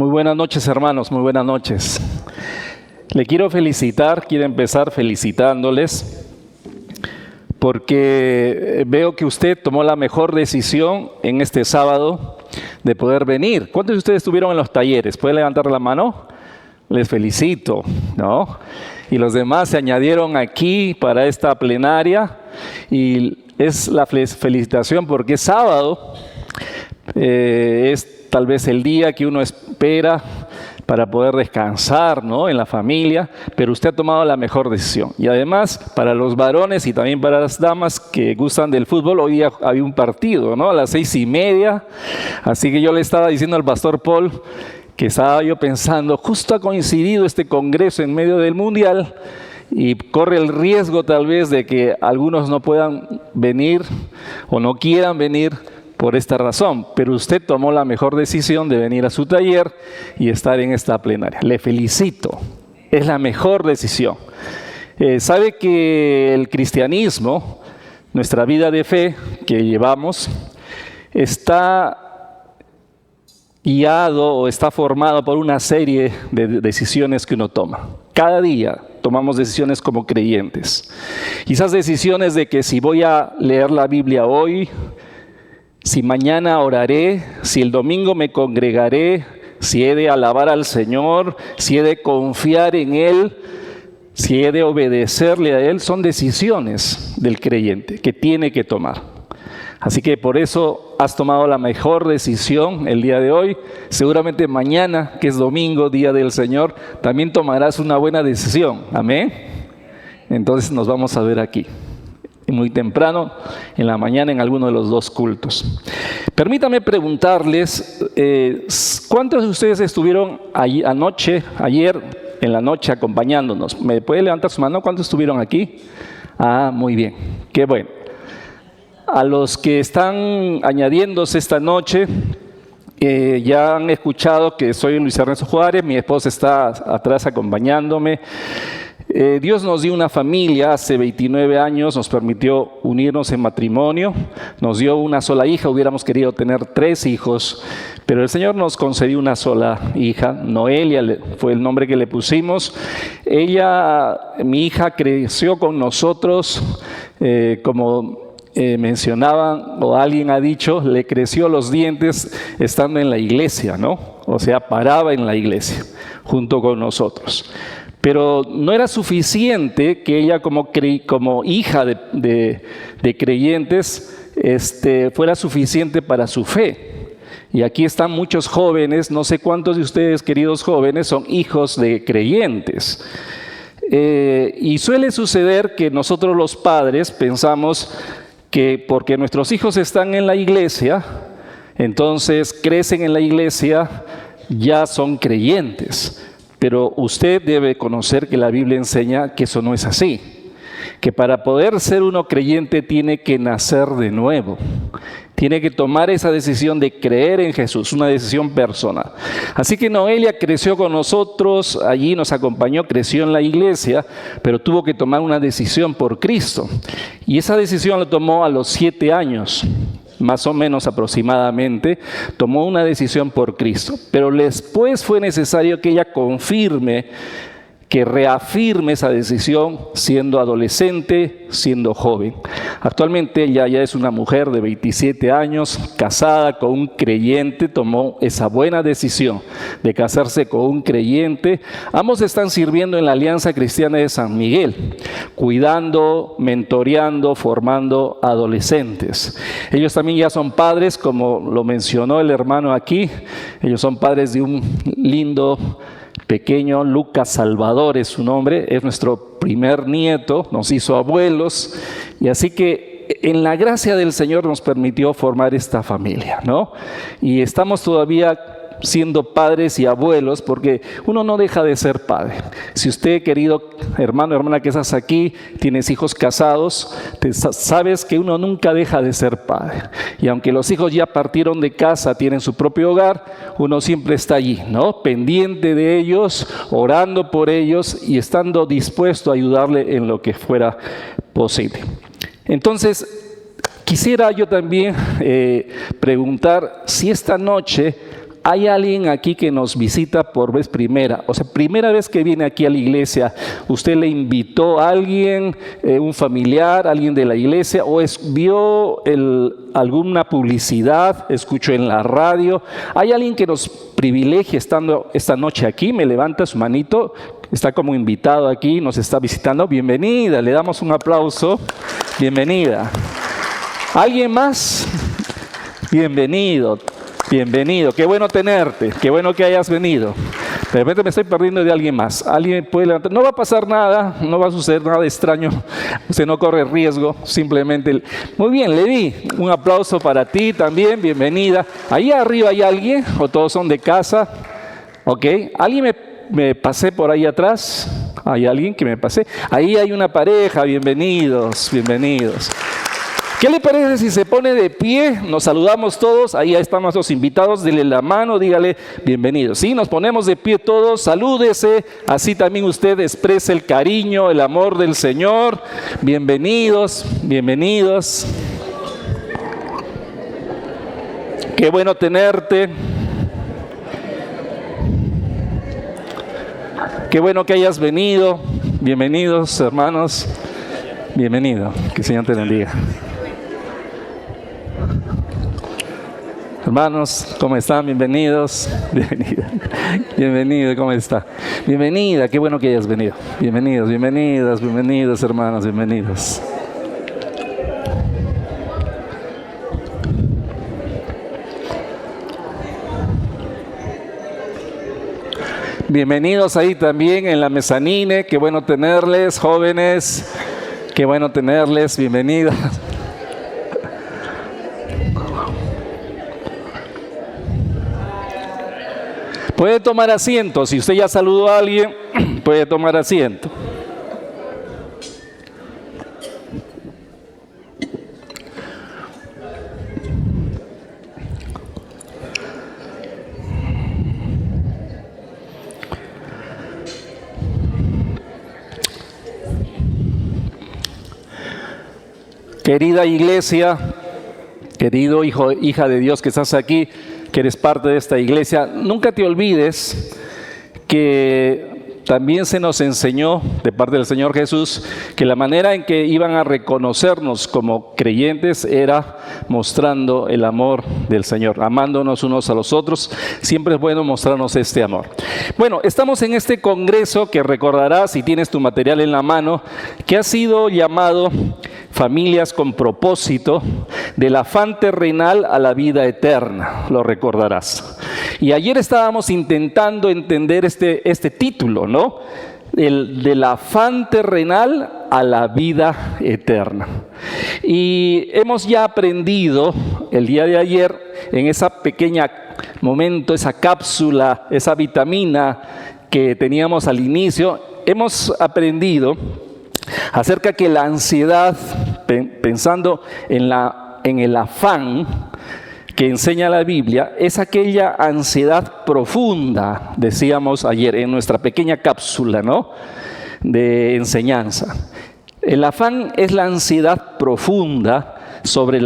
Muy buenas noches, hermanos, muy buenas noches. Le quiero empezar felicitándoles, porque veo que usted tomó la mejor decisión en este sábado de poder venir. ¿Cuántos de ustedes estuvieron en los talleres? ¿Puede levantar la mano? Les felicito, ¿no? Y los demás se añadieron aquí para esta plenaria, y es la felicitación porque es sábado, es tal vez el día que uno espera para poder descansar, ¿no?, en la familia, pero usted ha tomado la mejor decisión. Y además, para los varones y también para las damas que gustan del fútbol, hoy día había un partido, ¿no?, a las 6:30, así que yo le estaba diciendo al pastor Paul que estaba yo pensando, justo ha coincidido este congreso en medio del mundial y corre el riesgo tal vez de que algunos no puedan venir o no quieran venir por esta razón, pero usted tomó la mejor decisión de venir a su taller y estar en esta plenaria. Le felicito, es la mejor decisión. Sabe que el cristianismo, nuestra vida de fe que llevamos, está guiado o está formado por una serie de decisiones que uno toma. Cada día tomamos decisiones como creyentes. Y esas decisiones de que si voy a leer la Biblia hoy, si mañana oraré, si el domingo me congregaré, si he de alabar al Señor, si he de confiar en Él, si he de obedecerle a Él, son decisiones del creyente que tiene que tomar. Así que por eso has tomado la mejor decisión el día de hoy. Seguramente mañana, que es domingo, día del Señor, también tomarás una buena decisión. Amén. Entonces nos vamos a ver aquí muy temprano, en la mañana, en alguno de los dos cultos. Permítame preguntarles, ¿cuántos de ustedes estuvieron ayer en la noche acompañándonos? ¿Me puede levantar su mano? ¿Cuántos estuvieron aquí? Ah, muy bien, qué bueno. A los que están añadiéndose esta noche, ya han escuchado que soy Luis Ernesto Juárez, mi esposa está atrás acompañándome. Dios nos dio una familia hace 29 años, nos permitió unirnos en matrimonio, nos dio una sola hija, hubiéramos querido tener 3 hijos, pero el Señor nos concedió una sola hija, Noelia fue el nombre que le pusimos. Mi hija creció con nosotros, como mencionaban o alguien ha dicho, le creció los dientes estando en la iglesia, ¿no? O sea, paraba en la iglesia junto con nosotros. Pero no era suficiente que ella como hija de creyentes fuera suficiente para su fe. Y aquí están muchos jóvenes, no sé cuántos de ustedes, queridos jóvenes, son hijos de creyentes. Y suele suceder que nosotros los padres pensamos que porque nuestros hijos están en la iglesia, entonces crecen en la iglesia, ya son creyentes. Pero usted debe conocer que la Biblia enseña que eso no es así, que para poder ser uno creyente tiene que nacer de nuevo, tiene que tomar esa decisión de creer en Jesús, una decisión personal. Así que Noelia creció con nosotros, allí nos acompañó, creció en la iglesia, pero tuvo que tomar una decisión por Cristo. Y esa decisión la tomó a los 7 años. Más o menos aproximadamente, tomó una decisión por Cristo. Pero después fue necesario que ella que reafirme esa decisión siendo adolescente, siendo joven. Actualmente ella ya es una mujer de 27 años, casada con un creyente, tomó esa buena decisión de casarse con un creyente. Ambos están sirviendo en la Alianza Cristiana de San Miguel, cuidando, mentoreando, formando adolescentes. Ellos también ya son padres, como lo mencionó el hermano aquí. Ellos son padres de un lindo pequeño, Lucas Salvador es su nombre, es nuestro primer nieto, nos hizo abuelos, y así que en la gracia del Señor nos permitió formar esta familia, ¿no? Y estamos todavía siendo padres y abuelos, porque uno no deja de ser padre. Si usted, querido hermano, hermana que estás aquí, tienes hijos casados, sabes que uno nunca deja de ser padre. Y aunque los hijos ya partieron de casa, tienen su propio hogar, uno siempre está allí, ¿no?, pendiente de ellos, orando por ellos y estando dispuesto a ayudarle en lo que fuera posible. Entonces, quisiera yo también preguntar si esta noche hay alguien aquí que nos visita por vez primera, o sea, primera vez que viene aquí a la iglesia. ¿Usted le invitó a alguien, un familiar, alguien de la iglesia, o vio alguna publicidad, escuchó en la radio? ¿Hay alguien que nos privilegie estando esta noche aquí? Me levanta su manito, está como invitado aquí, nos está visitando. Bienvenida, le damos un aplauso. Bienvenida. ¿Alguien más? Bienvenido. Bienvenido, qué bueno tenerte, qué bueno que hayas venido. De repente me estoy perdiendo de alguien más. Alguien puede levantar. No va a pasar nada, no va a suceder nada extraño. Usted no corre riesgo, simplemente. Muy bien, le di un aplauso para ti también, bienvenida. Ahí arriba hay alguien, o todos son de casa. Ok, alguien me pasé por ahí atrás. Hay alguien que me pasé. Ahí hay una pareja, bienvenidos, bienvenidos. ¿Qué le parece si se pone de pie? Nos saludamos todos, ahí están nuestros invitados, dele la mano, dígale bienvenidos. Sí, nos ponemos de pie todos, salúdese, así también usted expresa el cariño, el amor del Señor. Bienvenidos, bienvenidos. Qué bueno tenerte. Qué bueno que hayas venido. Bienvenidos, hermanos. Bienvenido, que el Señor te bendiga. Hermanos, ¿cómo están? Bienvenidos. Bienvenida. Bienvenido, ¿cómo está? Bienvenida, qué bueno que hayas venido. Bienvenidos, bienvenidas, bienvenidos, hermanos, bienvenidos. Bienvenidos ahí también en la mezanine, qué bueno tenerles, jóvenes, qué bueno tenerles, bienvenidas. Puede tomar asiento, si usted ya saludó a alguien, puede tomar asiento. Querida iglesia, querido hijo, hija de Dios que estás aquí, que eres parte de esta iglesia, nunca te olvides que también se nos enseñó de parte del Señor Jesús que la manera en que iban a reconocernos como creyentes era mostrando el amor del Señor, amándonos unos a los otros. Siempre es bueno mostrarnos este amor. Bueno, estamos en este congreso que recordarás, si tienes tu material en la mano, que ha sido llamado Familias con propósito, del afán terrenal a la vida eterna, lo recordarás. Y ayer estábamos intentando entender este título, ¿no? Del afán terrenal a la vida eterna. Y hemos ya aprendido el día de ayer, en esa pequeña momento, esa cápsula, esa vitamina que teníamos al inicio, hemos aprendido acerca que la ansiedad, pensando en el afán que enseña la Biblia, es aquella ansiedad profunda, decíamos ayer en nuestra pequeña cápsula, ¿no?, de enseñanza. El afán es la ansiedad profunda sobre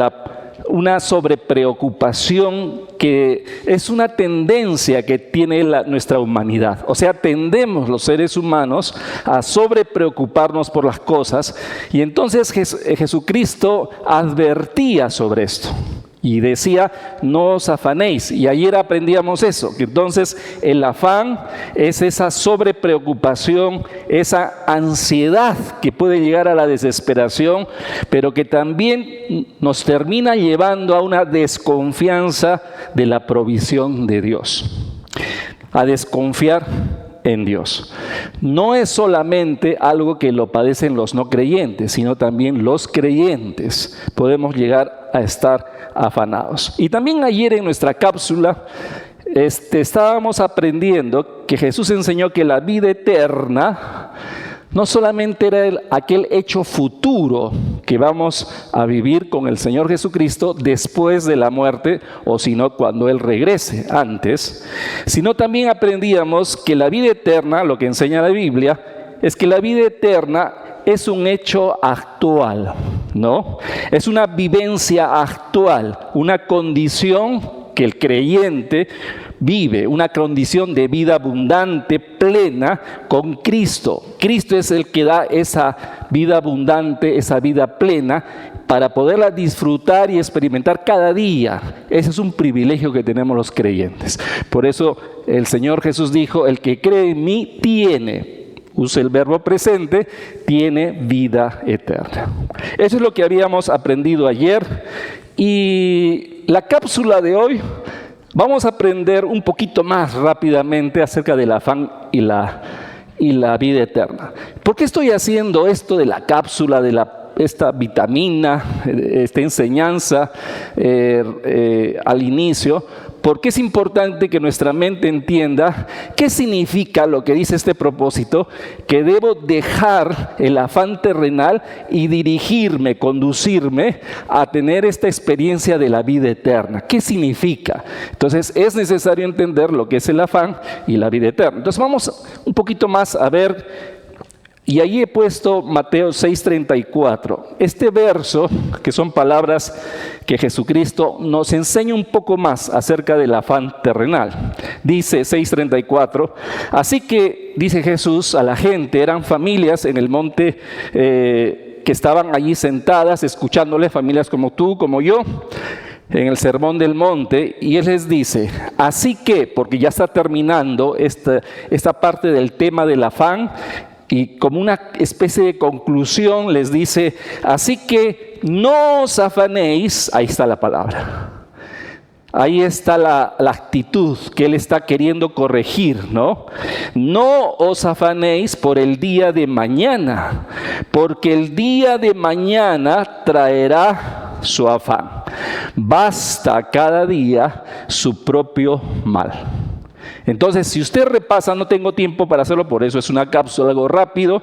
una sobrepreocupación que es una tendencia que tiene nuestra humanidad. O sea, tendemos los seres humanos a sobrepreocuparnos por las cosas, y entonces Jesucristo advertía sobre esto. Y decía, no os afanéis. Y ayer aprendíamos eso, que entonces el afán es esa sobrepreocupación, esa ansiedad que puede llegar a la desesperación, pero que también nos termina llevando a una desconfianza de la provisión de Dios. A desconfiar en Dios. No es solamente algo que lo padecen los no creyentes, sino también los creyentes podemos llegar a estar afanados. Y también ayer en nuestra cápsula estábamos aprendiendo que Jesús enseñó que la vida eterna no solamente era aquel hecho futuro que vamos a vivir con el Señor Jesucristo después de la muerte, o sino cuando Él regrese antes, sino también aprendíamos que la vida eterna, lo que enseña la Biblia, es que la vida eterna es un hecho actual, ¿no? Es una vivencia actual, una condición que el creyente vive una condición de vida abundante, plena, con Cristo. Cristo es el que da esa vida abundante, esa vida plena, para poderla disfrutar y experimentar cada día. Ese es un privilegio que tenemos los creyentes. Por eso el Señor Jesús dijo, el que cree en mí tiene, usa el verbo presente, tiene vida eterna. Eso es lo que habíamos aprendido ayer. Y la cápsula de hoy, vamos a aprender un poquito más rápidamente acerca del afán y la vida eterna. ¿Por qué estoy haciendo esto de la cápsula, esta vitamina, esta enseñanza al inicio? Porque es importante que nuestra mente entienda qué significa lo que dice este propósito, que debo dejar el afán terrenal y dirigirme, conducirme a tener esta experiencia de la vida eterna. ¿Qué significa? Entonces es necesario entender lo que es el afán y la vida eterna. Entonces vamos un poquito más a ver. Y ahí he puesto Mateo 6:34. Este verso, que son palabras que Jesucristo nos enseña un poco más acerca del afán terrenal. Dice 6:34, así que, dice Jesús a la gente, eran familias en el monte que estaban allí sentadas, escuchándole, familias como tú, como yo, en el sermón del monte, y Él les dice, así que, porque ya está terminando esta parte del tema del afán, y como una especie de conclusión les dice, así que no os afanéis, ahí está la palabra, ahí está la actitud que Él está queriendo corregir, ¿no? No os afanéis por el día de mañana, porque el día de mañana traerá su afán. Basta cada día su propio mal. Entonces, si usted repasa, no tengo tiempo para hacerlo, por eso es una cápsula, algo rápido.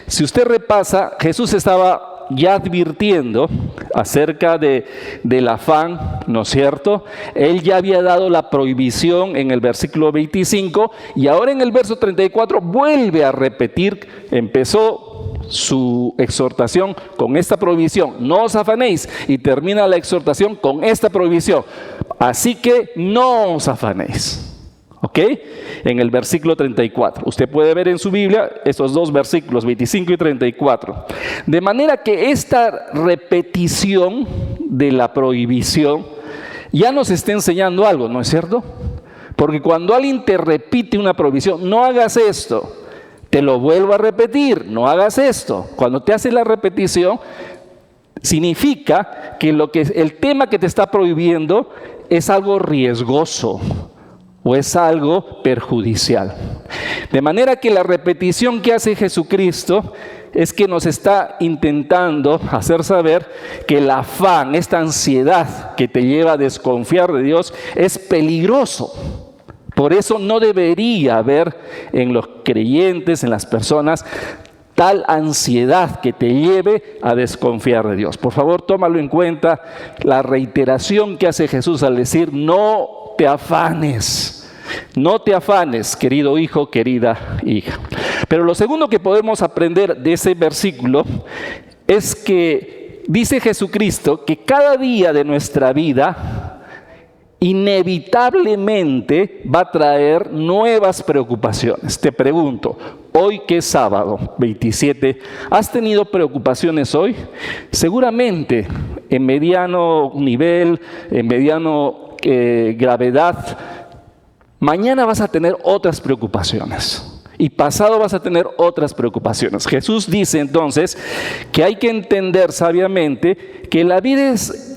Si usted repasa, Jesús estaba ya advirtiendo acerca del afán, ¿no es cierto? Él ya había dado la prohibición en el versículo 25 y ahora en el verso 34 vuelve a repetir, empezó su exhortación con esta prohibición, no os afanéis, y termina la exhortación con esta prohibición, así que no os afanéis. ¿Ok? En el versículo 34. Usted puede ver en su Biblia estos dos versículos, 25 y 34. De manera que esta repetición de la prohibición ya nos está enseñando algo, ¿no es cierto? Porque cuando alguien te repite una prohibición, no hagas esto, te lo vuelvo a repetir, no hagas esto. Cuando te hace la repetición, significa que el tema que te está prohibiendo es algo riesgoso o es algo perjudicial. De manera que la repetición que hace Jesucristo es que nos está intentando hacer saber que el afán, esta ansiedad que te lleva a desconfiar de Dios, es peligroso. Por eso no debería haber en los creyentes, en las personas, tal ansiedad que te lleve a desconfiar de Dios. Por favor, tómalo en cuenta, la reiteración que hace Jesús al decir, no te afanes, no te afanes, querido hijo, querida hija. Pero lo segundo que podemos aprender de ese versículo es que dice Jesucristo que cada día de nuestra vida inevitablemente va a traer nuevas preocupaciones. Te pregunto, hoy que es sábado 27, ¿has tenido preocupaciones hoy? Seguramente en mediano nivel, en mediano gravedad. Mañana vas a tener otras preocupaciones y pasado vas a tener otras preocupaciones. Jesús dice entonces que hay que entender sabiamente que la vida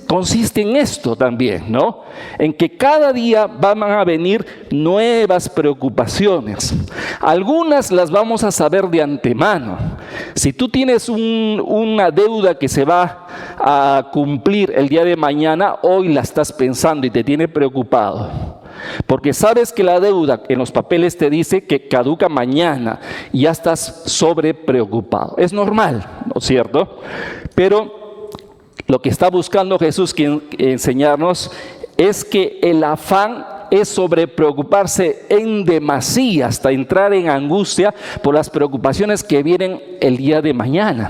consiste en esto también, ¿no? En que cada día van a venir nuevas preocupaciones. Algunas las vamos a saber de antemano. Si tú tienes una deuda que se va a cumplir el día de mañana, hoy la estás pensando y te tiene preocupado. Porque sabes que la deuda en los papeles te dice que caduca mañana y ya estás sobre preocupado. Es normal, ¿no es cierto? Pero lo que está buscando Jesús enseñarnos es que el afán es sobre preocuparse en demasía, hasta entrar en angustia por las preocupaciones que vienen el día de mañana.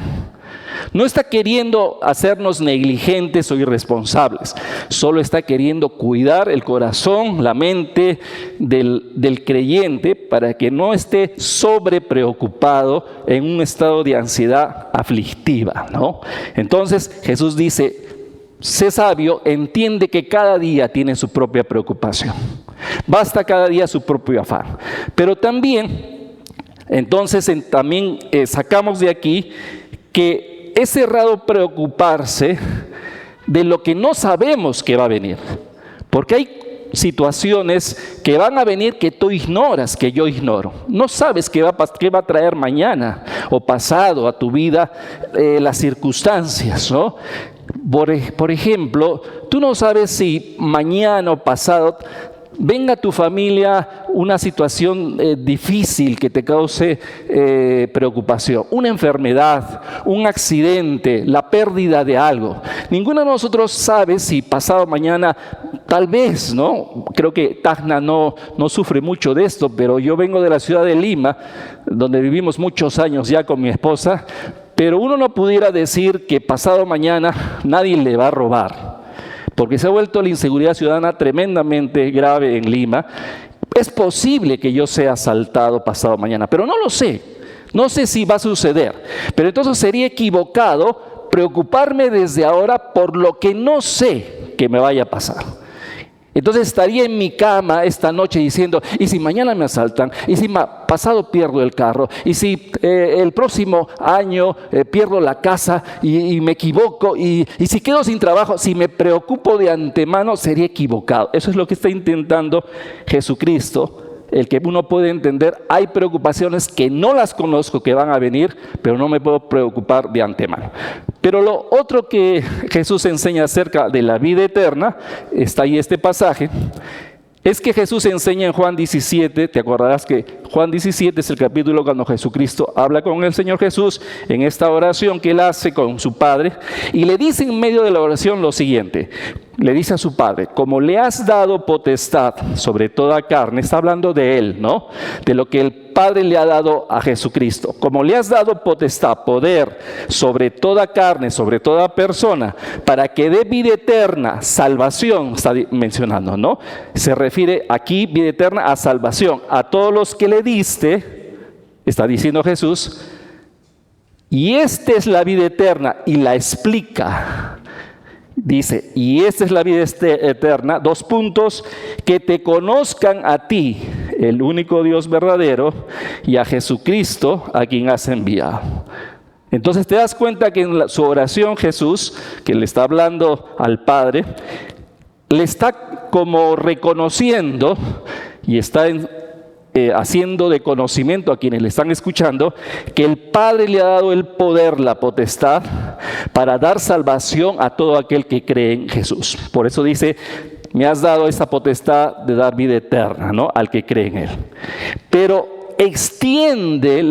No está queriendo hacernos negligentes o irresponsables, solo está queriendo cuidar el corazón, la mente del creyente para que no esté sobrepreocupado en un estado de ansiedad aflictiva, ¿no? Entonces Jesús dice: sé sabio, entiende que cada día tiene su propia preocupación. Basta cada día su propio afán. Pero también, entonces, sacamos de aquí que es errado preocuparse de lo que no sabemos que va a venir. Porque hay situaciones que van a venir que tú ignoras, que yo ignoro. No sabes qué va a traer mañana o pasado a tu vida las circunstancias, ¿no? Por ejemplo, tú no sabes si mañana o pasado venga a tu familia una situación difícil que te cause preocupación, una enfermedad, un accidente, la pérdida de algo. Ninguno de nosotros sabe si pasado mañana, tal vez, ¿no? Creo que Tacna no sufre mucho de esto, pero yo vengo de la ciudad de Lima, donde vivimos muchos años ya con mi esposa, pero uno no pudiera decir que pasado mañana nadie le va a robar, porque se ha vuelto la inseguridad ciudadana tremendamente grave en Lima. Es posible que yo sea asaltado pasado mañana, pero no lo sé. No sé si va a suceder. Pero entonces sería equivocado preocuparme desde ahora por lo que no sé que me vaya a pasar. Entonces estaría en mi cama esta noche diciendo: ¿y si mañana me asaltan? ¿Y si pasado pierdo el carro? ¿Y si el próximo año pierdo la casa y me equivoco? ¿Y si quedo sin trabajo? Si me preocupo de antemano, sería equivocado. Eso es lo que está intentando Jesucristo. El que uno puede entender, hay preocupaciones que no las conozco que van a venir, pero no me puedo preocupar de antemano. Pero lo otro que Jesús enseña acerca de la vida eterna, está ahí este pasaje, es que Jesús enseña en Juan 17, te acordarás que Juan 17 es el capítulo cuando Jesucristo habla con el Señor Jesús en esta oración que él hace con su Padre, y le dice en medio de la oración lo siguiente. Le dice a su Padre: como le has dado potestad sobre toda carne, está hablando de él, ¿no? De lo que el Padre le ha dado a Jesucristo. Como le has dado potestad, poder sobre toda carne, sobre toda persona, para que dé vida eterna, salvación, está mencionando, ¿no? Se refiere aquí, vida eterna, a salvación, a todos los que le diste, está diciendo Jesús, y esta es la vida eterna, y la explica. Dice: y esta es la vida eterna, dos puntos, que te conozcan a ti, el único Dios verdadero, y a Jesucristo, a quien has enviado. Entonces te das cuenta que en su oración Jesús, que le está hablando al Padre, le está como reconociendo y está haciendo de conocimiento a quienes le están escuchando que el Padre le ha dado el poder, la potestad para dar salvación a todo aquel que cree en Jesús. Por eso dice: me has dado esa potestad de dar vida eterna, ¿no? Al que cree en Él. Pero extiende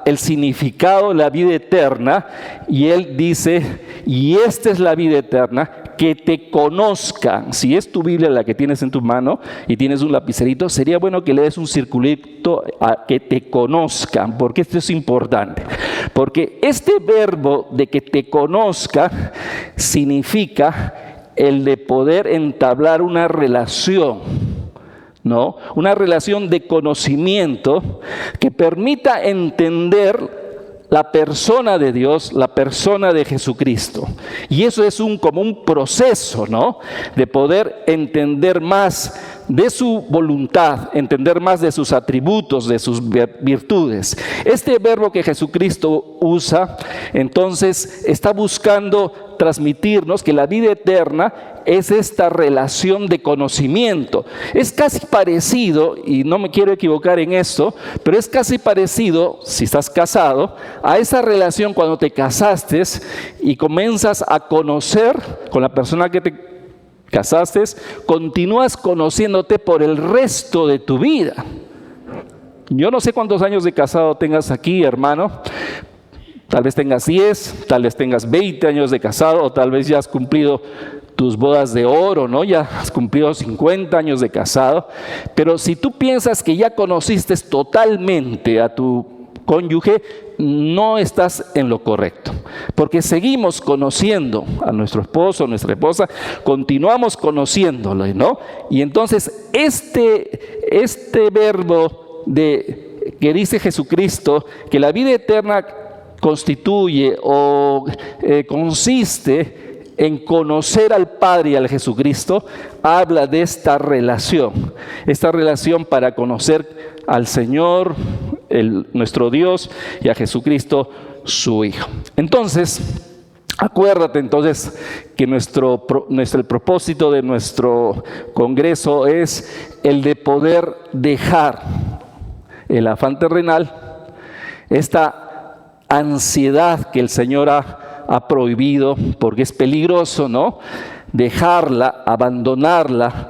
el significado de la vida eterna y Él dice: y esta es la vida eterna, que te conozcan. Si es tu Biblia la que tienes en tu mano y tienes un lapicerito, sería bueno que le des un circulito a que te conozcan, porque esto es importante. Porque este verbo de que te conozca significa el de poder entablar una relación, ¿no? Una relación de conocimiento que permita entender la persona de Dios, la persona de Jesucristo. Y eso es como un proceso, ¿no? De poder entender más de su voluntad, entender más de sus atributos, de sus virtudes. Este verbo que Jesucristo usa, entonces, está buscando transmitirnos que la vida eterna es esta relación de conocimiento. Es casi parecido, y no me quiero equivocar en esto, pero es casi parecido, si estás casado, a esa relación cuando te casaste y comienzas a conocer con la persona que te casaste, continúas conociéndote por el resto de tu vida. Yo no sé cuántos años de casado tengas aquí, hermano. Tal vez tengas 10, tal vez tengas 20 años de casado, o tal vez ya has cumplido tus bodas de oro, ¿no? Ya has cumplido 50 años de casado. Pero si tú piensas que ya conociste totalmente a tu cónyuge, no estás en lo correcto. Porque seguimos conociendo a nuestro esposo, a nuestra esposa, continuamos conociéndolo, ¿no? Y entonces este verbo que dice Jesucristo, que la vida eterna constituye o consiste en conocer al Padre y al Jesucristo, habla de esta relación para conocer al Señor, nuestro Dios, y a Jesucristo, su Hijo. Entonces, acuérdate entonces que el propósito de nuestro congreso es el de poder dejar el afán terrenal, esta ansiedad que el Señor ha prohibido porque es peligroso, ¿no? Dejarla, abandonarla,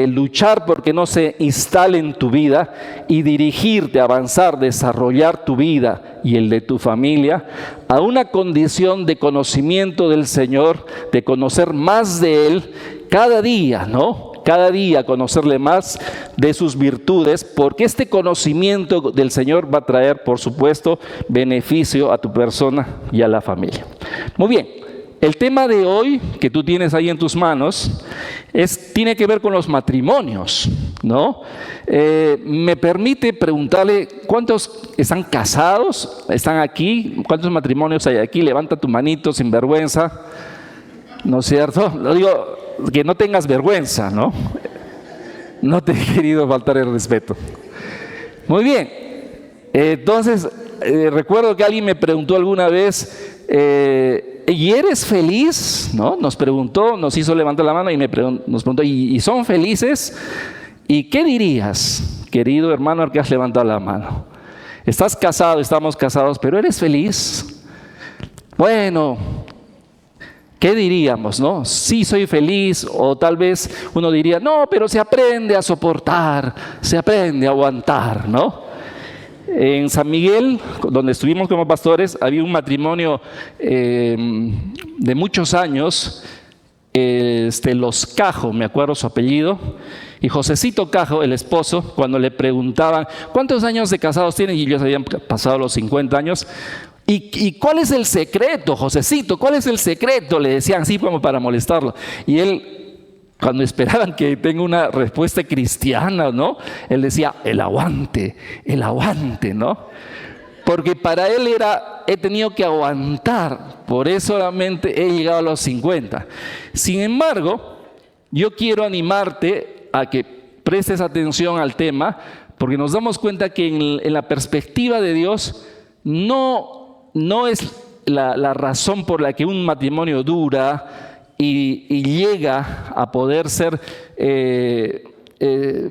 luchar porque no se instale en tu vida y dirigirte, avanzar, desarrollar tu vida y el de tu familia a una condición de conocimiento del Señor, de conocer más de Él cada día, ¿no? Cada día conocerle más de sus virtudes, porque este conocimiento del Señor va a traer, por supuesto, beneficio a tu persona y a la familia. Muy bien, el tema de hoy que tú tienes ahí en tus manos tiene que ver con los matrimonios, ¿no? Me permite preguntarle, ¿cuántos están casados? ¿Están aquí? ¿Cuántos matrimonios hay aquí? Levanta tu manito sin vergüenza, ¿no es cierto? Lo digo, que no tengas vergüenza, ¿no? No te he querido faltar el respeto. Muy bien. Entonces, recuerdo que alguien me preguntó alguna vez, ¿y eres feliz? ¿No? Nos hizo levantar la mano y nos preguntó, ¿y son felices? ¿Y qué dirías, querido hermano al que has levantado la mano? ¿Estás casado? Estamos casados, pero ¿eres feliz? Bueno, ¿qué diríamos, no? Sí, soy feliz, o tal vez uno diría, no, pero se aprende a soportar, se aprende a aguantar, ¿no? En San Miguel, donde estuvimos como pastores, había un matrimonio de muchos años, Los Cajo, me acuerdo su apellido, y Josecito Cajo, el esposo, cuando le preguntaban, ¿cuántos años de casados tienen? Y ellos habían pasado los 50 años. ¿Y cuál es el secreto, Josecito? ¿Cuál es el secreto? Le decían así como para molestarlo. Y él, cuando esperaban que tenga una respuesta cristiana, ¿no? Él decía, el aguante, ¿no? Porque para él he tenido que aguantar, por eso solamente he llegado a los 50. Sin embargo, yo quiero animarte a que prestes atención al tema, porque nos damos cuenta que en la perspectiva de Dios, no es la razón por la que un matrimonio dura y llega a poder ser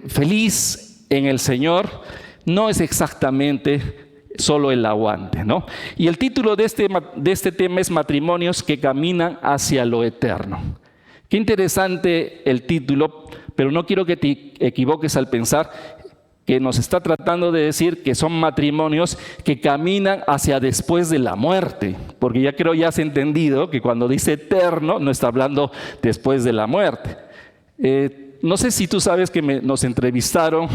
feliz en el Señor, no es exactamente solo el aguante, ¿no? Y el título de este tema es Matrimonios que caminan hacia lo eterno. Qué interesante el título, pero no quiero que te equivoques al pensar que nos está tratando de decir que son matrimonios que caminan hacia después de la muerte, porque ya has entendido que cuando dice eterno no está hablando después de la muerte. No sé si tú sabes que nos entrevistaron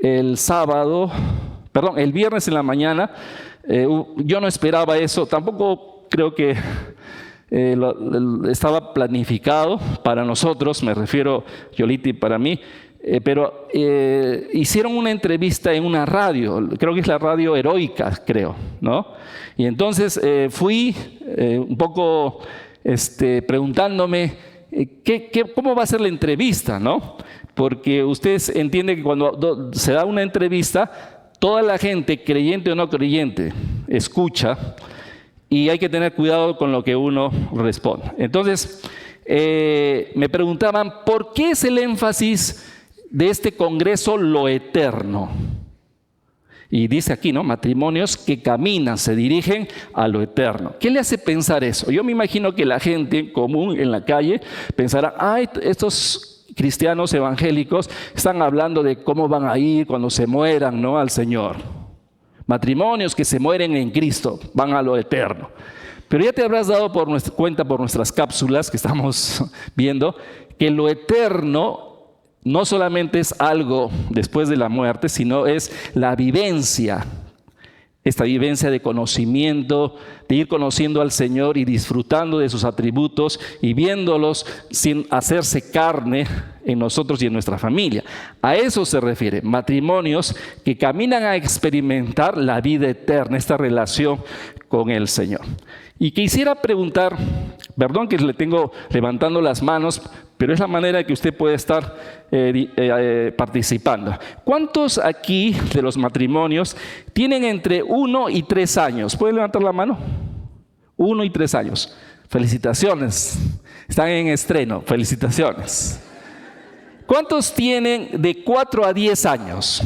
el viernes en la mañana. Yo no esperaba eso, tampoco creo que estaba planificado para nosotros, me refiero Yolita y para mí. Pero hicieron una entrevista en una radio, creo que es la radio Heroica, creo, ¿no? Y entonces fui un poco preguntándome cómo va a ser la entrevista, ¿no? Porque ustedes entienden que cuando se da una entrevista, toda la gente, creyente o no creyente, escucha y hay que tener cuidado con lo que uno responde. Entonces me preguntaban, ¿por qué es el énfasis de este congreso lo eterno? Y dice aquí, ¿no? Matrimonios que caminan, se dirigen a lo eterno. ¿Qué le hace pensar eso? Yo me imagino que la gente común en la calle pensará, estos cristianos evangélicos están hablando de cómo van a ir cuando se mueran, ¿no? Al Señor. Matrimonios que se mueren en Cristo, van a lo eterno. Pero ya te habrás dado cuenta por nuestras cápsulas que estamos viendo, que lo eterno no solamente es algo después de la muerte, sino es la vivencia esta vivencia de conocimiento, de ir conociendo al Señor y disfrutando de sus atributos y viéndolos sin hacerse carne en nosotros y en nuestra familia. A eso se refiere, matrimonios que caminan a experimentar la vida eterna, esta relación con el Señor. Y quisiera preguntar, perdón que le tengo levantando las manos, pero es la manera que usted puede estar participando. ¿Cuántos aquí de los matrimonios tienen entre 1 y 3 años? ¿Puede levantar la mano? 1 y 3 años. Felicitaciones. Están en estreno. Felicitaciones. ¿Cuántos tienen de 4 a 10 años?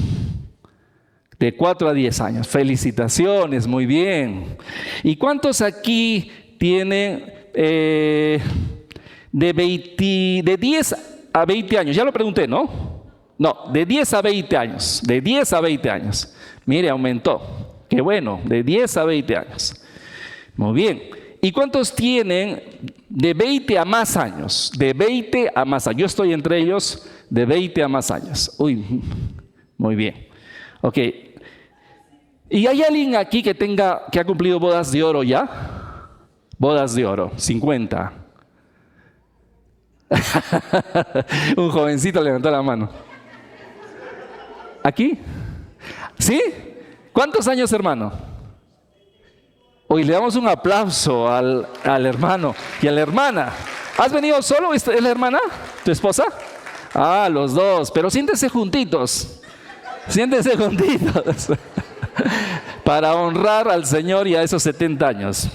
De 4 a 10 años. Felicitaciones, muy bien. ¿Y cuántos aquí tienen de 10 a 20 años? Ya lo pregunté, ¿no? No, de 10 a 20 años. De 10 a 20 años. Mire, aumentó. Qué bueno, de 10 a 20 años. Muy bien. ¿Y cuántos tienen de 20 a más años? De 20 a más años. Yo estoy entre ellos de 20 a más años. Uy, muy bien. Ok. ¿Y hay alguien aquí que ha cumplido bodas de oro ya? Bodas de oro, 50. Un jovencito levantó la mano. ¿Aquí? ¿Sí? ¿Cuántos años, hermano? Hoy le damos un aplauso al hermano y a la hermana. ¿Has venido solo? ¿Es la hermana? ¿Tu esposa? Ah, los dos. Pero siéntese juntitos. Siéntese juntitos. Para honrar al Señor y a esos 70 años.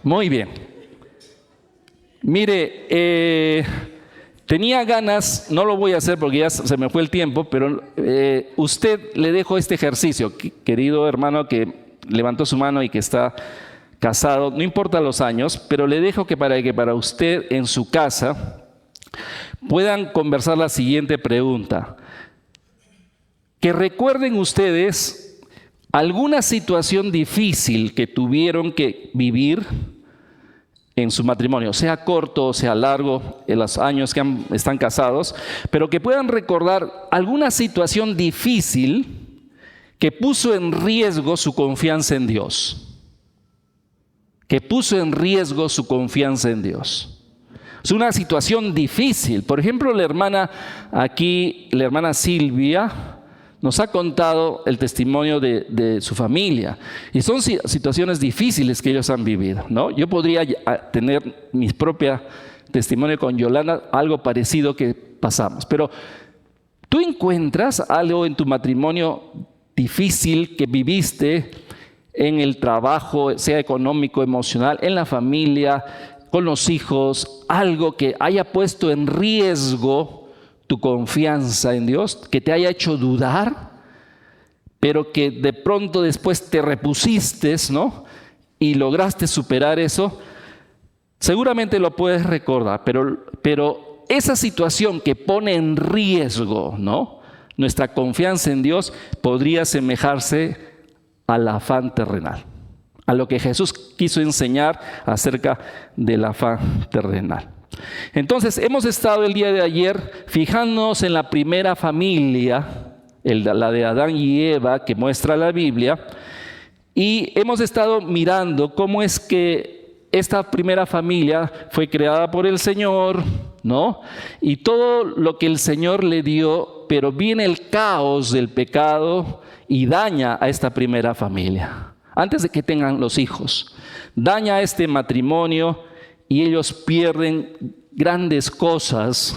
Muy bien. Mire, tenía ganas, no lo voy a hacer porque ya se me fue el tiempo, pero usted le dejo este ejercicio, querido hermano que levantó su mano y que está casado, no importa los años, pero le dejo que para usted en su casa puedan conversar la siguiente pregunta. Que recuerden ustedes alguna situación difícil que tuvieron que vivir en su matrimonio, sea corto o sea largo, en los años que están casados, pero que puedan recordar alguna situación difícil que puso en riesgo su confianza en Dios. Que puso en riesgo su confianza en Dios. Es una situación difícil. Por ejemplo, la hermana Silvia, nos ha contado el testimonio de su familia. Y son situaciones difíciles que ellos han vivido, ¿no? Yo podría tener mi propio testimonio con Yolanda, algo parecido que pasamos. Pero ¿tú encuentras algo en tu matrimonio difícil que viviste en el trabajo, sea económico, emocional, en la familia, con los hijos, algo que haya puesto en riesgo tu confianza en Dios, que te haya hecho dudar, pero que de pronto después te repusiste, ¿no? Y lograste superar eso? Seguramente lo puedes recordar, pero esa situación que pone en riesgo, ¿no?, nuestra confianza en Dios, podría asemejarse al afán terrenal, a lo que Jesús quiso enseñar acerca del afán terrenal. Entonces, hemos estado el día de ayer fijándonos en la primera familia, la de Adán y Eva, que muestra la Biblia, y hemos estado mirando cómo es que esta primera familia fue creada por el Señor, ¿no? Y todo lo que el Señor le dio, pero viene el caos del pecado y daña a esta primera familia, antes de que tengan los hijos. Daña a este matrimonio y ellos pierden grandes cosas,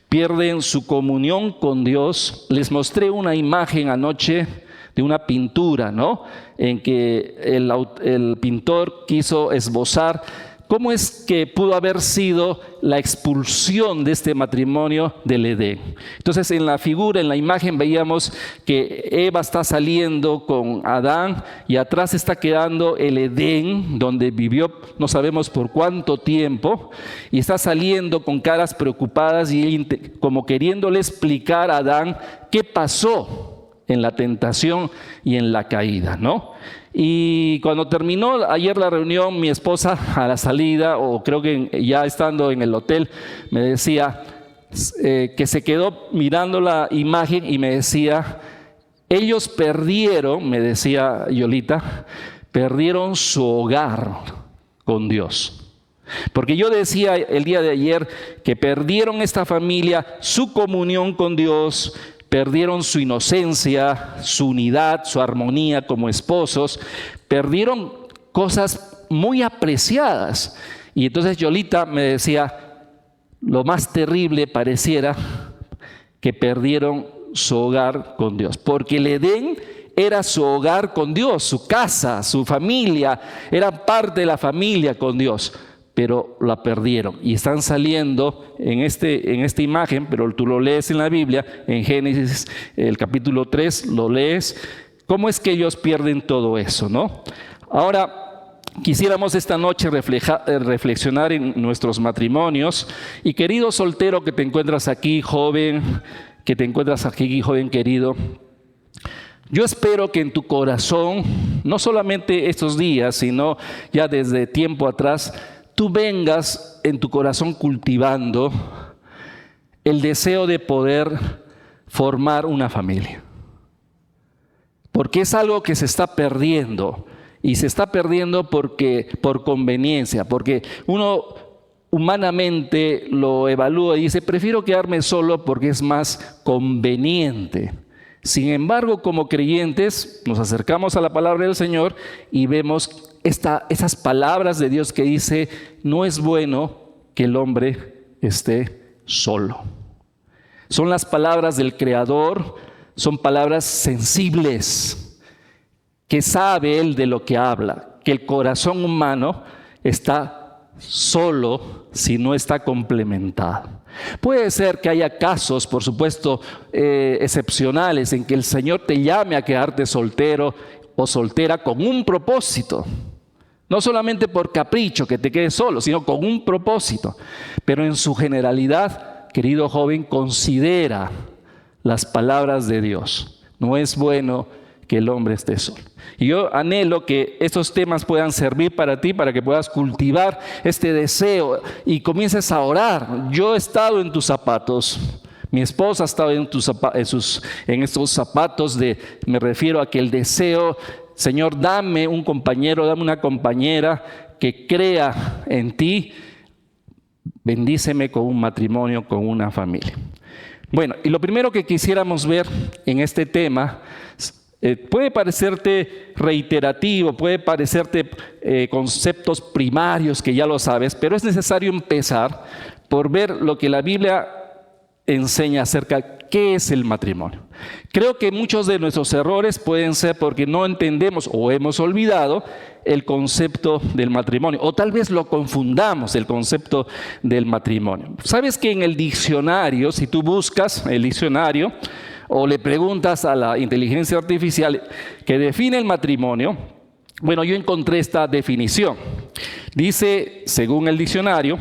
pierden su comunión con Dios. Les mostré una imagen anoche de una pintura, ¿no?, en que el pintor quiso esbozar cómo es que pudo haber sido la expulsión de este matrimonio del Edén. Entonces, en la figura, en la imagen, veíamos que Eva está saliendo con Adán y atrás está quedando el Edén, donde vivió no sabemos por cuánto tiempo, y está saliendo con caras preocupadas y él como queriéndole explicar a Adán qué pasó en la tentación y en la caída, ¿no? Y cuando terminó ayer la reunión, mi esposa a la salida, o creo que ya estando en el hotel, me decía que se quedó mirando la imagen y me decía, ellos perdieron, me decía Yolita, perdieron su hogar con Dios. Porque yo decía el día de ayer que perdieron esta familia su comunión con Dios, perdieron su inocencia, su unidad, su armonía como esposos, perdieron cosas muy apreciadas. Y entonces Yolita me decía, lo más terrible pareciera que perdieron su hogar con Dios, porque el Edén era su hogar con Dios, su casa, su familia, era parte de la familia con Dios, pero la perdieron y están saliendo en esta imagen, pero tú lo lees en la Biblia, en Génesis, el capítulo 3, lo lees, cómo es que ellos pierden todo eso, ¿no? Ahora, quisiéramos esta noche reflexionar en nuestros matrimonios. Y querido soltero que te encuentras aquí, joven, querido, yo espero que en tu corazón, no solamente estos días, sino ya desde tiempo atrás, tú vengas en tu corazón cultivando el deseo de poder formar una familia. Porque es algo que se está perdiendo. Y se está perdiendo por conveniencia, porque uno humanamente lo evalúa y dice, prefiero quedarme solo porque es más conveniente. Sin embargo, como creyentes, nos acercamos a la palabra del Señor y vemos esas palabras de Dios que dice, no es bueno que el hombre esté solo. Son las palabras del Creador, son palabras sensibles, que sabe Él de lo que habla, que el corazón humano está solo si no está complementado. Puede ser que haya casos, por supuesto, excepcionales en que el Señor te llame a quedarte soltero o soltera con un propósito. No solamente por capricho que te quedes solo, sino con un propósito. Pero en su generalidad, querido joven, considera las palabras de Dios. No es bueno que el hombre esté solo. Y yo anhelo que estos temas puedan servir para ti, para que puedas cultivar este deseo y comiences a orar. Yo he estado en tus zapatos, mi esposa ha estado en estos zapatos me refiero a que el deseo, Señor, dame un compañero, dame una compañera que crea en ti, bendíceme con un matrimonio, con una familia. Bueno, y lo primero que quisiéramos ver en este tema, puede parecerte reiterativo, puede parecerte conceptos primarios que ya lo sabes, pero es necesario empezar por ver lo que la Biblia enseña acerca de qué es el matrimonio. Creo que muchos de nuestros errores pueden ser porque no entendemos o hemos olvidado el concepto del matrimonio, o tal vez lo confundamos, el concepto del matrimonio. ¿Sabes que en el diccionario, si tú buscas el diccionario, o le preguntas a la inteligencia artificial que define el matrimonio, bueno, yo encontré esta definición. Dice, según el diccionario,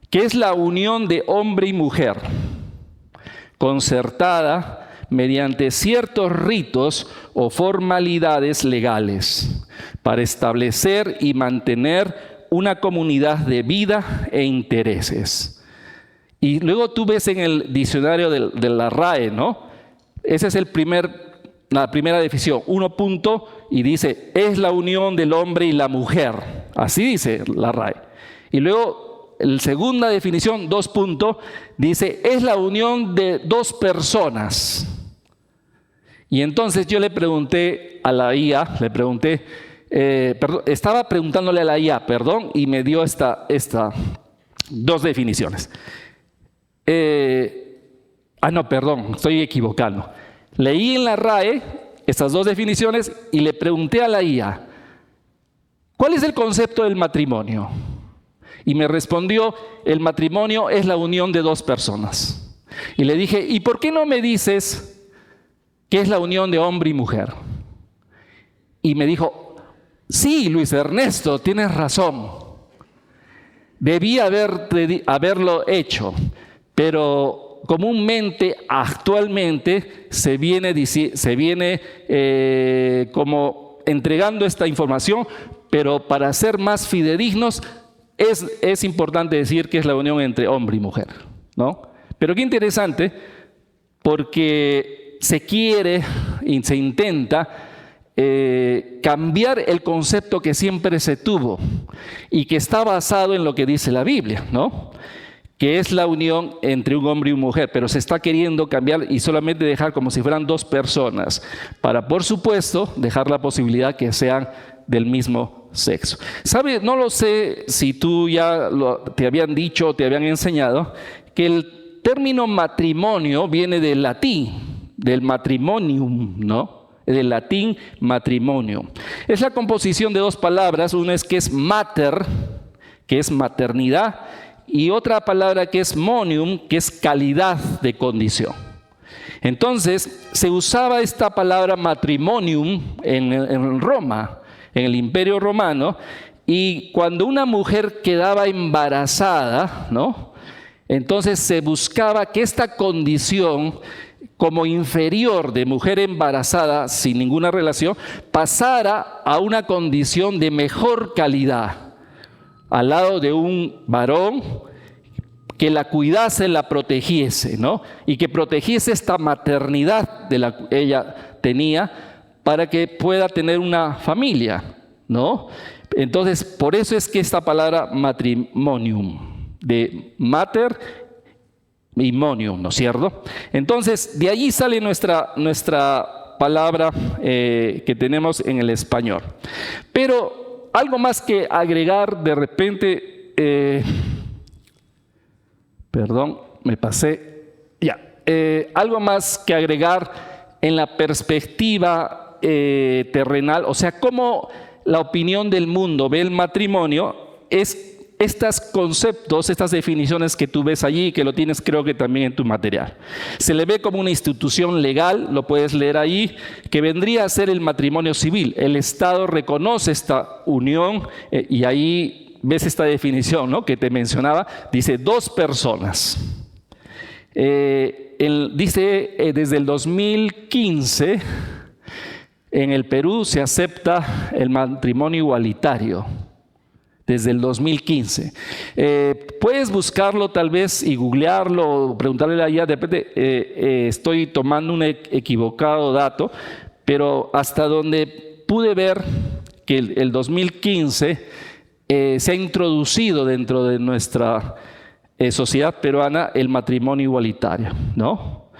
que es la unión de hombre y mujer, concertada mediante ciertos ritos o formalidades legales, para establecer y mantener una comunidad de vida e intereses. Y luego tú ves en el diccionario de la RAE, ¿no? Esa es la primera definición, 1 punto, y dice, es la unión del hombre y la mujer. Así dice la RAE. Y luego, la segunda definición, 2 puntos, dice, es la unión de dos personas. Y entonces yo le pregunté a la IA, estaba preguntándole a la IA, y me dio esta 2 definiciones. Estoy equivocando. Leí en la RAE estas 2 definiciones y le pregunté a la IA, ¿cuál es el concepto del matrimonio? Y me respondió, el matrimonio es la unión de 2 personas. Y le dije, ¿y por qué no me dices qué es la unión de hombre y mujer? Y me dijo, sí, Luis Ernesto, tienes razón. Debí haberlo hecho, pero comúnmente, actualmente, se viene como entregando esta información, pero para ser más fidedignos, es importante decir que es la unión entre hombre y mujer, ¿no? Pero qué interesante, porque se quiere y se intenta cambiar el concepto que siempre se tuvo y que está basado en lo que dice la Biblia, ¿no? Que es la unión entre un hombre y una mujer, pero se está queriendo cambiar y solamente dejar como si fueran dos personas, para, por supuesto, dejar la posibilidad que sean del mismo sexo. ¿Sabe? No lo sé si tú ya te habían dicho o te habían enseñado que el término matrimonio viene del latín, del matrimonium, ¿no? Del latín matrimonio. Es la composición de dos palabras, una es que es mater, que es maternidad, y otra palabra que es monium, que es calidad de condición. Entonces, se usaba esta palabra matrimonium en Roma, en el Imperio Romano, y cuando una mujer quedaba embarazada, ¿no? Entonces se buscaba que esta condición como inferior de mujer embarazada sin ninguna relación pasara a una condición de mejor calidad, al lado de un varón que la cuidase, la protegiese, ¿no? Y que protegiese esta maternidad de la que ella tenía para que pueda tener una familia, ¿no? Entonces, por eso es que esta palabra matrimonium, de mater y monium, ¿no es cierto? Entonces, de allí sale nuestra palabra que tenemos en el español. Pero algo más que agregar de repente, perdón, me pasé, ya, algo más que agregar en la perspectiva terrenal, o sea, cómo la opinión del mundo ve el matrimonio, es estos conceptos, estas definiciones que tú ves allí, que lo tienes creo que también en tu material. Se le ve como una institución legal, lo puedes leer ahí, que vendría a ser el matrimonio civil. El Estado reconoce esta unión y ahí ves esta definición, ¿no?, que te mencionaba, dice dos personas. Dice desde el 2015 en el Perú se acepta el matrimonio igualitario. Desde el 2015. Puedes buscarlo tal vez y googlearlo o preguntarle allá, de repente estoy tomando un equivocado dato, pero hasta donde pude ver que el 2015 se ha introducido dentro de nuestra sociedad peruana el matrimonio igualitario, ¿no?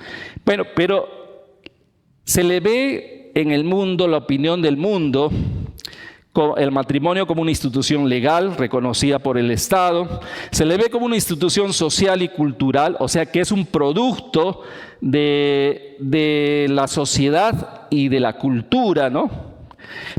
Bueno, pero se le ve en el mundo, la opinión del mundo, el matrimonio como una institución legal reconocida por el Estado, se le ve como una institución social y cultural, o sea que es un producto de la sociedad y de la cultura, ¿no?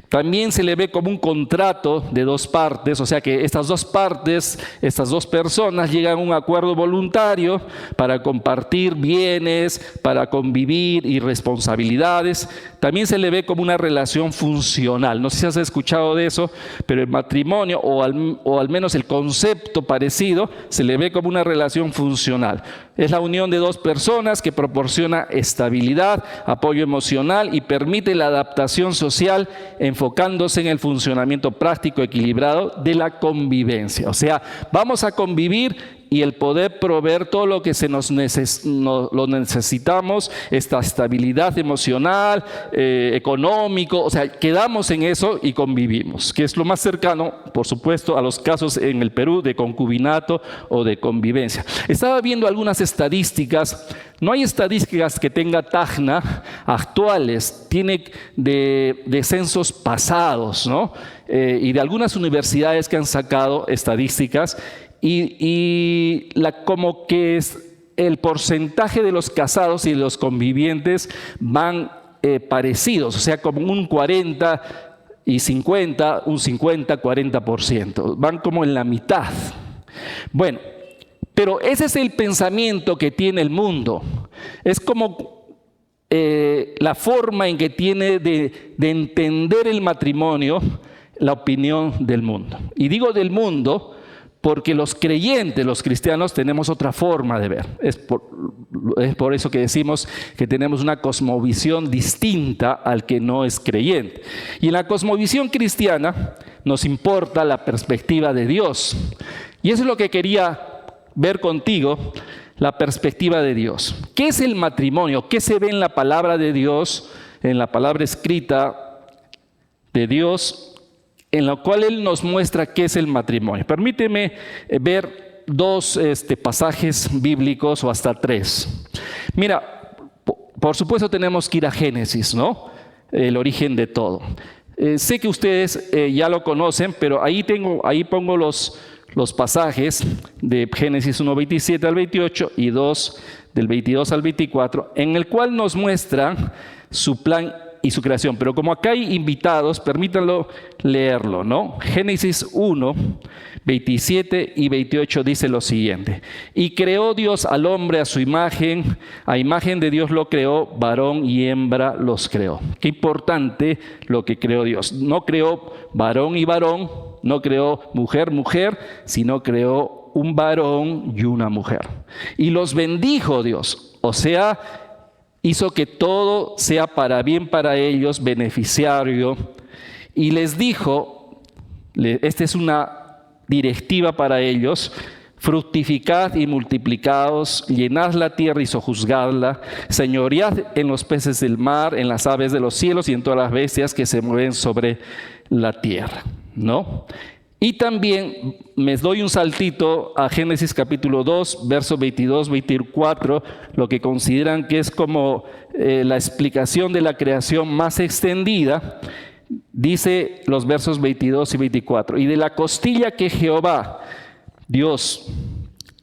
También se le ve como un contrato de dos partes, o sea que estas dos partes, estas dos personas llegan a un acuerdo voluntario para compartir bienes, para convivir y responsabilidades. También se le ve como una relación funcional. No sé si has escuchado de eso, pero el matrimonio, o al menos el concepto parecido, se le ve como una relación funcional. Es la unión de dos personas que proporciona estabilidad, apoyo emocional y permite la adaptación social enfocándose en el funcionamiento práctico equilibrado de la convivencia. O sea, vamos a convivir y el poder proveer todo lo que lo necesitamos, esta estabilidad emocional, económico, o sea, quedamos en eso y convivimos, que es lo más cercano, por supuesto, a los casos en el Perú de concubinato o de convivencia. Estaba viendo algunas estadísticas, no hay estadísticas que tenga Tacna actuales, tiene de censos pasados, ¿no? Y de algunas universidades que han sacado estadísticas, y como que el porcentaje de los casados y de los convivientes van parecidos, o sea, como un 40 y 50, un 50-40%, van como en la mitad. Bueno, pero ese es el pensamiento que tiene el mundo, es como la forma en que tiene de entender el matrimonio la opinión del mundo. Y digo del mundo porque los creyentes, los cristianos, tenemos otra forma de ver. Es por eso que decimos que tenemos una cosmovisión distinta al que no es creyente. Y en la cosmovisión cristiana nos importa la perspectiva de Dios. Y eso es lo que quería ver contigo, la perspectiva de Dios. ¿Qué es el matrimonio? ¿Qué se ve en la palabra de Dios en la palabra escrita de Dios, en la cual Él nos muestra qué es el matrimonio. Permíteme ver dos pasajes bíblicos o hasta tres. Mira, por supuesto tenemos que ir a Génesis, ¿no? El origen de todo. Sé que ustedes ya lo conocen, pero ahí pongo los pasajes de Génesis 1, 27 al 28 y 2, del 22 al 24, en el cual nos muestra su plan y su creación. Pero como acá hay invitados, permítanlo leerlo, ¿no? Génesis 1, 27 y 28 dice lo siguiente: y creó Dios al hombre a su imagen, a imagen de Dios lo creó, varón y hembra los creó. Qué importante lo que creó Dios. No creó varón y varón, no creó mujer, mujer, sino creó un varón y una mujer. Y los bendijo Dios, o sea, hizo que todo sea para bien para ellos, beneficiario, y les dijo, esta es una directiva para ellos: fructificad y multiplicaos, llenad la tierra y sojuzgadla, señoread en los peces del mar, en las aves de los cielos y en todas las bestias que se mueven sobre la tierra, ¿no? Y también me doy un saltito a Génesis capítulo 2, versos 22, 24, lo que consideran que es como la explicación de la creación más extendida. Dice los versos 22 y 24: y de la costilla que Jehová, Dios,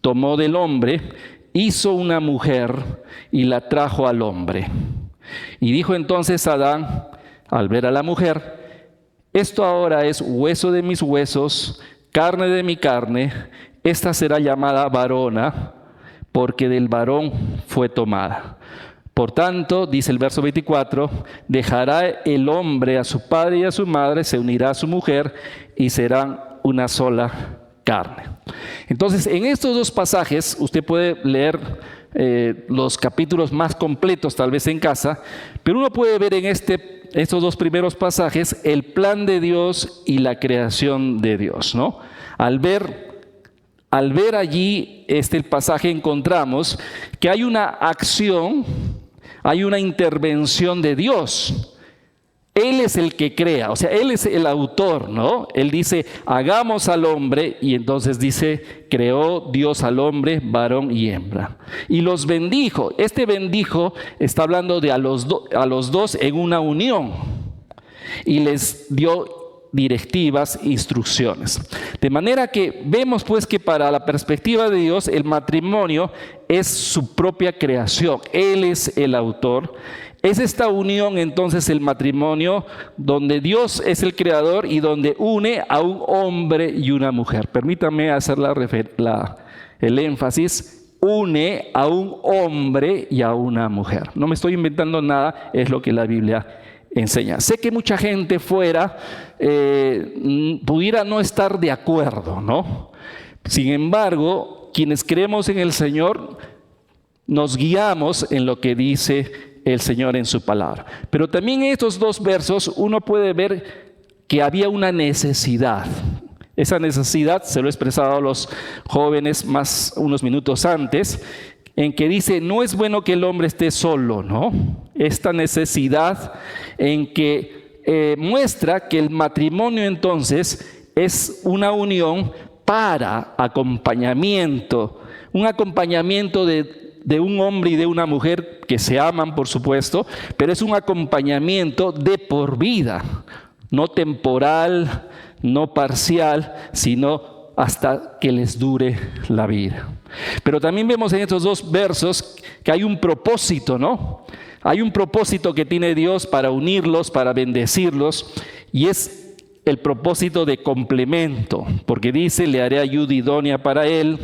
tomó del hombre, hizo una mujer y la trajo al hombre. Y dijo entonces Adán, al ver a la mujer: esto ahora es hueso de mis huesos, carne de mi carne, esta será llamada varona, porque del varón fue tomada. Por tanto, dice el verso 24, dejará el hombre a su padre y a su madre, se unirá a su mujer y serán una sola carne. Entonces, en estos dos pasajes, usted puede leer los capítulos más completos tal vez en casa, pero uno puede ver en estos dos primeros pasajes el plan de Dios y la creación de Dios, ¿no? Al ver allí el pasaje, encontramos que hay una acción, hay una intervención de Dios. Él es el que crea, o sea, Él es el autor, ¿no? Él dice, hagamos al hombre, y entonces dice, creó Dios al hombre, varón y hembra. Y los bendijo. Este bendijo está hablando de a los dos en una unión. Y les dio directivas, instrucciones. De manera que vemos pues que para la perspectiva de Dios, el matrimonio es su propia creación. Él es el autor. Es esta unión entonces el matrimonio donde Dios es el creador y donde une a un hombre y una mujer. Permítame hacer el énfasis: une a un hombre y a una mujer. No me estoy inventando nada, es lo que la Biblia enseña. Sé que mucha gente fuera pudiera no estar de acuerdo, ¿no? Sin embargo, quienes creemos en el Señor nos guiamos en lo que dice el Señor en su palabra. Pero también en estos dos versos uno puede ver que había una necesidad. Esa necesidad se lo he expresado a los jóvenes más unos minutos antes, en que dice, no es bueno que el hombre esté solo, ¿no? Esta necesidad en que muestra que el matrimonio entonces es una unión para acompañamiento, un acompañamiento de un hombre y de una mujer que se aman, por supuesto, pero es un acompañamiento de por vida, no temporal, no parcial, sino hasta que les dure la vida. Pero también vemos en estos dos versos que hay un propósito, ¿no? Hay un propósito que tiene Dios para unirlos, para bendecirlos, y es el propósito de complemento, porque dice, le haré ayuda idónea para él.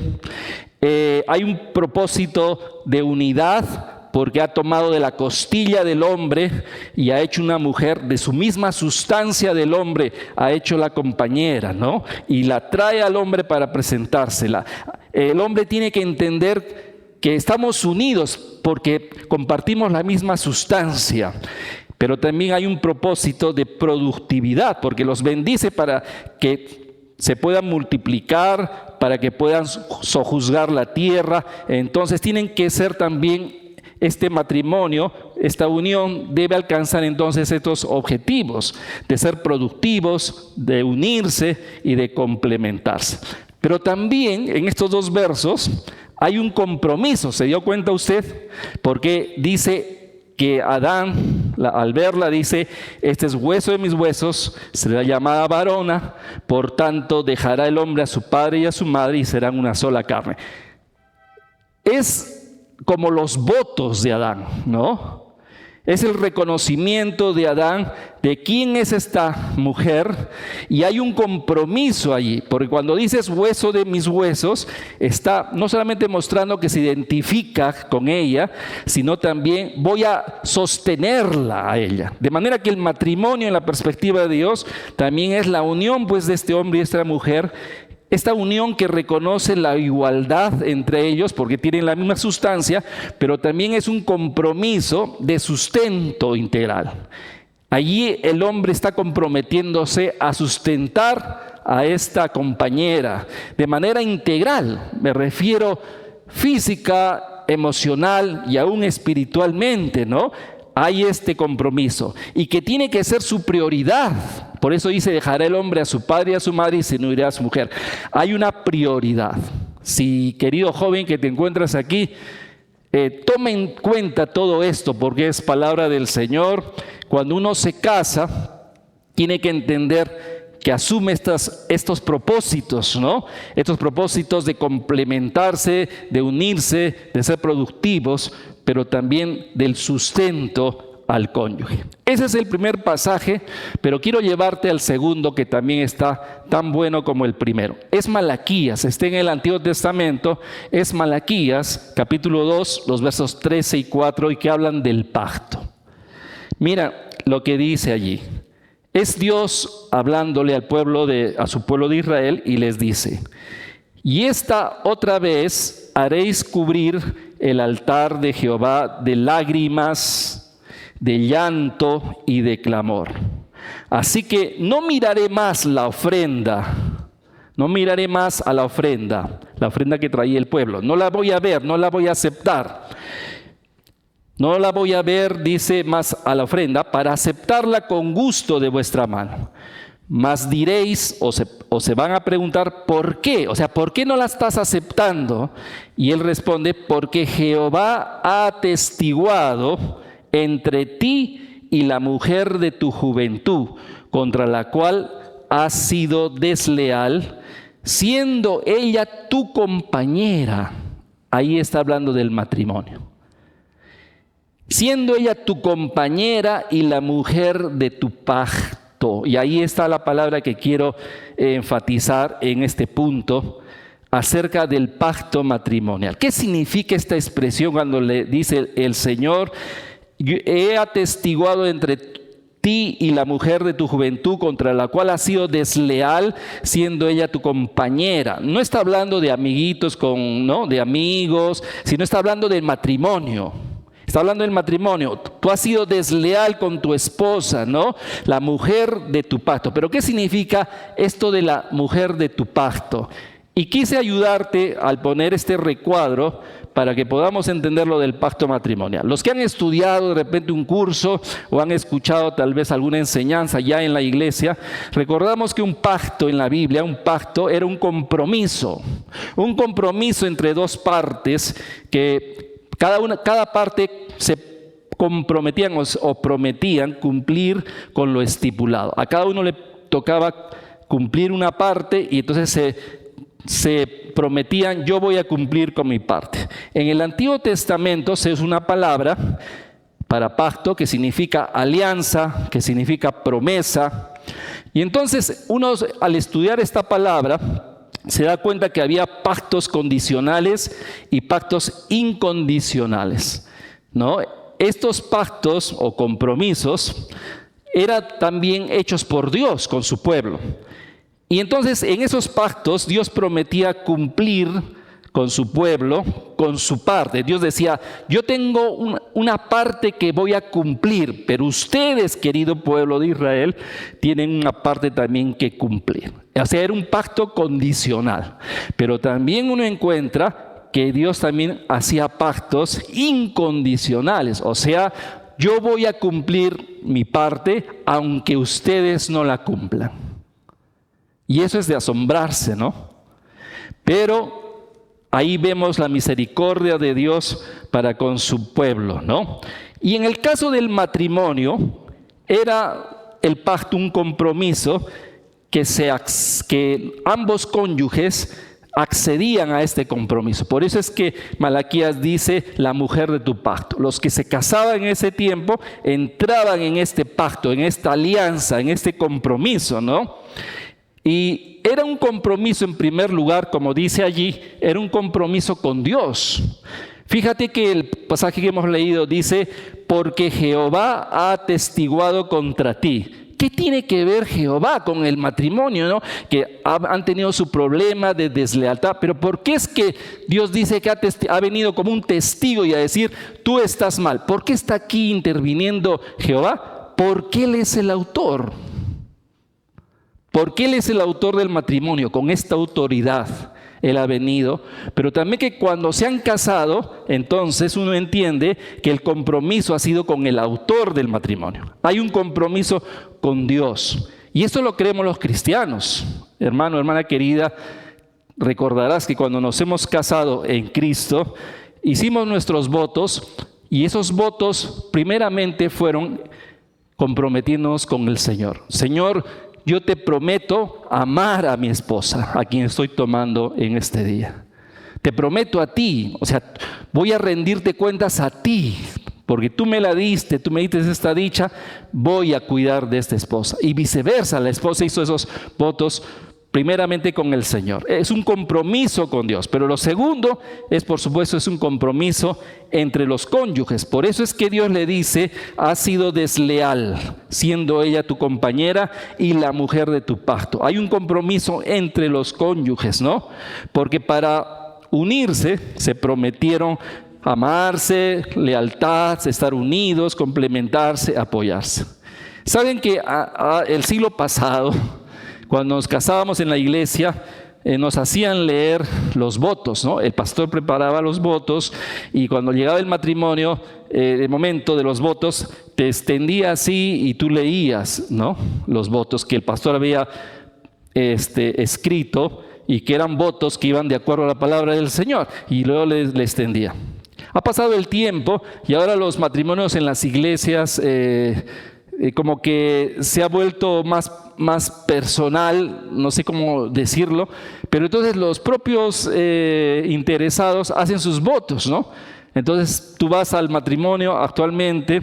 Hay un propósito de unidad, porque ha tomado de la costilla del hombre y ha hecho una mujer de su misma sustancia del hombre, ha hecho la compañera, ¿no? Y la trae al hombre para presentársela. El hombre tiene que entender que estamos unidos porque compartimos la misma sustancia. Pero también hay un propósito de productividad, porque los bendice para que se puedan multiplicar, para que puedan sojuzgar la tierra. Entonces tienen que ser también este matrimonio, esta unión, debe alcanzar entonces estos objetivos de ser productivos, de unirse y de complementarse. Pero también en estos dos versos hay un compromiso, ¿se dio cuenta usted? Porque dice que Adán, al verla, dice: este es hueso de mis huesos, será llamada varona, por tanto dejará el hombre a su padre y a su madre y serán una sola carne. Es como los votos de Adán, ¿no? Es el reconocimiento de Adán de quién es esta mujer, y hay un compromiso allí, porque cuando dices hueso de mis huesos, está no solamente mostrando que se identifica con ella, sino también voy a sostenerla a ella. De manera que el matrimonio, en la perspectiva de Dios, también es la unión pues de este hombre y esta mujer. Esta unión que reconoce la igualdad entre ellos porque tienen la misma sustancia, pero también es un compromiso de sustento integral. Allí el hombre está comprometiéndose a sustentar a esta compañera de manera integral. Me refiero física, emocional y aún espiritualmente, ¿no? Hay este compromiso y que tiene que ser su prioridad. Por eso dice: dejará el hombre a su padre y a su madre y se unirá a su mujer. Hay una prioridad. Si, querido joven que te encuentras aquí, toma en cuenta todo esto porque es palabra del Señor. Cuando uno se casa, tiene que entender que asume estos propósitos, ¿no? Estos propósitos de complementarse, de unirse, de ser productivos, pero también del sustento al cónyuge. Ese es el primer pasaje, pero quiero llevarte al segundo, que también está tan bueno como el primero. Es Malaquías, está en el Antiguo Testamento, es Malaquías, capítulo 2, los versos 13 y 4, y que hablan del pacto. Mira lo que dice allí. Es Dios hablándole a su pueblo de Israel, y les dice: y esta otra vez haréis cubrir el altar de Jehová de lágrimas, de llanto y de clamor. Así que no miraré más la ofrenda, no miraré más a la ofrenda que traía el pueblo. No la voy a ver, no la voy a aceptar. No la voy a ver, dice, más a la ofrenda, para aceptarla con gusto de vuestra mano. Mas diréis, o se van a preguntar, ¿por qué? O sea, ¿por qué no la estás aceptando? Y él responde: porque Jehová ha atestiguado entre ti y la mujer de tu juventud, contra la cual has sido desleal, siendo ella tu compañera. Ahí está hablando del matrimonio. Siendo ella tu compañera y la mujer de tu pacto. Y ahí está la palabra que quiero enfatizar en este punto acerca del pacto matrimonial. ¿Qué significa esta expresión cuando le dice el Señor: he atestiguado entre ti y la mujer de tu juventud, contra la cual has sido desleal, siendo ella tu compañera? No está hablando de amiguitos, de amigos, sino está hablando del matrimonio. Está hablando del matrimonio. Tú has sido desleal con tu esposa, ¿no? La mujer de tu pacto. Pero ¿qué significa esto de la mujer de tu pacto? Y quise ayudarte al poner este recuadro para que podamos entender lo del pacto matrimonial. Los que han estudiado de repente un curso o han escuchado tal vez alguna enseñanza ya en la iglesia, recordamos que un pacto en la Biblia, un pacto era un compromiso entre dos partes que cada parte se comprometían o prometían cumplir con lo estipulado. A cada uno le tocaba cumplir una parte y entonces se prometían: yo voy a cumplir con mi parte. En el Antiguo Testamento se usa una palabra para pacto que significa alianza, que significa promesa. Y entonces uno, al estudiar esta palabra, se da cuenta que había pactos condicionales y pactos incondicionales, ¿no? Estos pactos o compromisos eran también hechos por Dios con su pueblo. Y entonces en esos pactos Dios prometía cumplir con su pueblo, con su parte. Dios decía: yo tengo una parte que voy a cumplir, pero ustedes, querido pueblo de Israel, tienen una parte también que cumplir. O sea, era un pacto condicional. Pero también uno encuentra que Dios también hacía pactos incondicionales. O sea, yo voy a cumplir mi parte aunque ustedes no la cumplan. Y eso es de asombrarse, ¿no? Pero ahí vemos la misericordia de Dios para con su pueblo, ¿no? Y en el caso del matrimonio, era el pacto un compromiso que ambos cónyuges accedían a este compromiso. Por eso es que Malaquías dice la mujer de tu pacto. Los que se casaban en ese tiempo entraban en este pacto, en esta alianza, en este compromiso, ¿no? Y era un compromiso en primer lugar, como dice allí, era un compromiso con Dios. Fíjate que el pasaje que hemos leído dice, porque Jehová ha atestiguado contra ti. ¿Qué tiene que ver Jehová con el matrimonio, no? Que han tenido su problema de deslealtad, pero ¿por qué es que Dios dice que ha venido como un testigo y a decir, tú estás mal? ¿Por qué está aquí interviniendo Jehová? Porque Él es el autor. Porque Él es el autor del matrimonio, con esta autoridad Él ha venido, pero también que cuando se han casado, entonces uno entiende que el compromiso ha sido con el autor del matrimonio. Hay un compromiso con Dios. Y esto lo creemos los cristianos. Hermano, hermana querida, recordarás que cuando nos hemos casado en Cristo, hicimos nuestros votos y esos votos primeramente fueron comprometiéndonos con el Señor. Señor, yo te prometo amar a mi esposa, a quien estoy tomando en este día. Te prometo a ti, o sea, voy a rendirte cuentas a ti, porque tú me la diste, tú me diste esta dicha, voy a cuidar de esta esposa. Y viceversa, la esposa hizo esos votos primeramente con el Señor. Es un compromiso con Dios, pero lo segundo es, por supuesto, es un compromiso entre los cónyuges. Por eso es que Dios le dice, has sido desleal, siendo ella tu compañera y la mujer de tu pacto. Hay un compromiso entre los cónyuges, ¿no? Porque para unirse se prometieron amarse, lealtad, estar unidos, complementarse, apoyarse. Saben que el siglo pasado, cuando nos casábamos en la iglesia, nos hacían leer los votos, ¿no? El pastor preparaba los votos y cuando llegaba el matrimonio, el momento de los votos, te extendía así y tú leías, ¿no? Los votos que el pastor había escrito y que eran votos que iban de acuerdo a la palabra del Señor, y luego le extendía. Ha pasado el tiempo y ahora los matrimonios en las iglesias como que se ha vuelto más personal, no sé cómo decirlo, pero entonces los propios interesados hacen sus votos, ¿no? Entonces tú vas al matrimonio actualmente,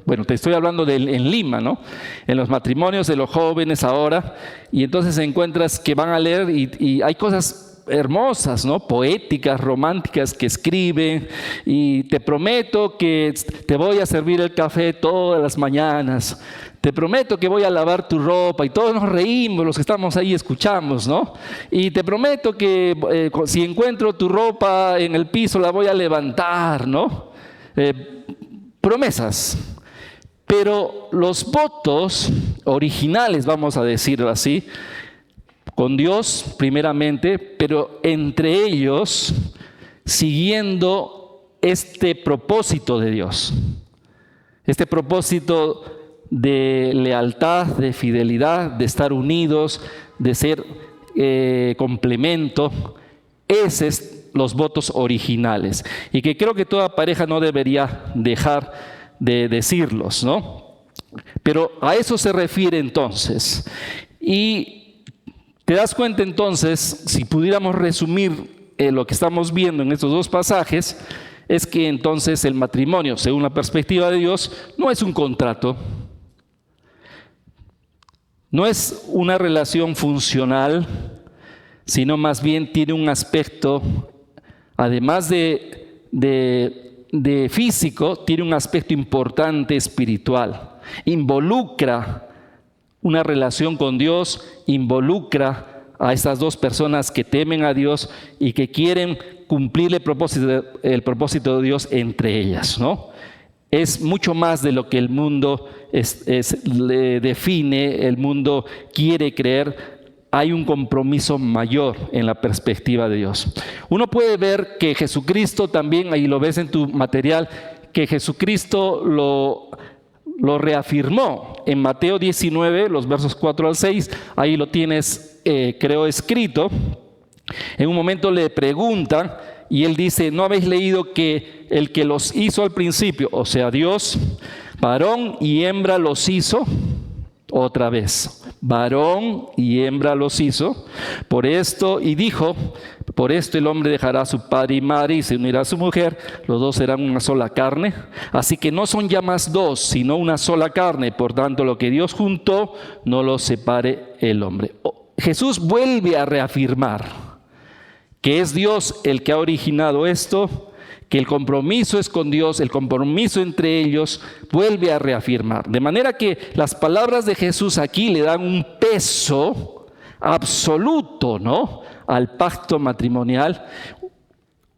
bueno, te estoy hablando en Lima, ¿no? En los matrimonios de los jóvenes ahora, y entonces encuentras que van a leer y hay cosas hermosas, ¿no? Poéticas, románticas que escriben, y te prometo que te voy a servir el café todas las mañanas, te prometo que voy a lavar tu ropa, y todos nos reímos, los que estamos ahí escuchamos, ¿no? Y te prometo que si encuentro tu ropa en el piso la voy a levantar, ¿no? Promesas. Pero los votos originales, vamos a decirlo así, con Dios primeramente, pero entre ellos siguiendo este propósito de Dios, este propósito de lealtad, de fidelidad, de estar unidos, de ser complemento. Esos son los votos originales, y que creo que toda pareja no debería dejar de decirlos, ¿no? Pero a eso se refiere entonces. Y te das cuenta entonces, si pudiéramos resumir lo que estamos viendo en estos dos pasajes, es que entonces el matrimonio, según la perspectiva de Dios, no es un contrato, no es una relación funcional, sino más bien tiene un aspecto, además de físico, tiene un aspecto importante espiritual. Involucra una relación con Dios, involucra a estas dos personas que temen a Dios y que quieren cumplir el propósito de Dios entre ellas, ¿no? Es mucho más de lo que el mundo le define, el mundo quiere creer. hay un compromiso mayor en la perspectiva de Dios. Uno puede ver que Jesucristo también, ahí lo ves en tu material, que Jesucristo lo reafirmó en Mateo 19, los versos 4 al 6, ahí lo tienes, creo, escrito. En un momento le preguntan y él dice, ¿no habéis leído que el que los hizo al principio, o sea Dios, varón y hembra los hizo? Otra vez, varón y hembra los hizo, por esto, y dijo, por esto el hombre dejará a su padre y madre y se unirá a su mujer, los dos serán una sola carne, así que no son ya más dos, sino una sola carne, por tanto lo que Dios juntó, no lo separe el hombre. Jesús vuelve a reafirmar que es Dios el que ha originado esto, que el compromiso es con Dios, el compromiso entre ellos, vuelve a reafirmar. De manera que las palabras de Jesús aquí le dan un peso absoluto, ¿no?, al pacto matrimonial,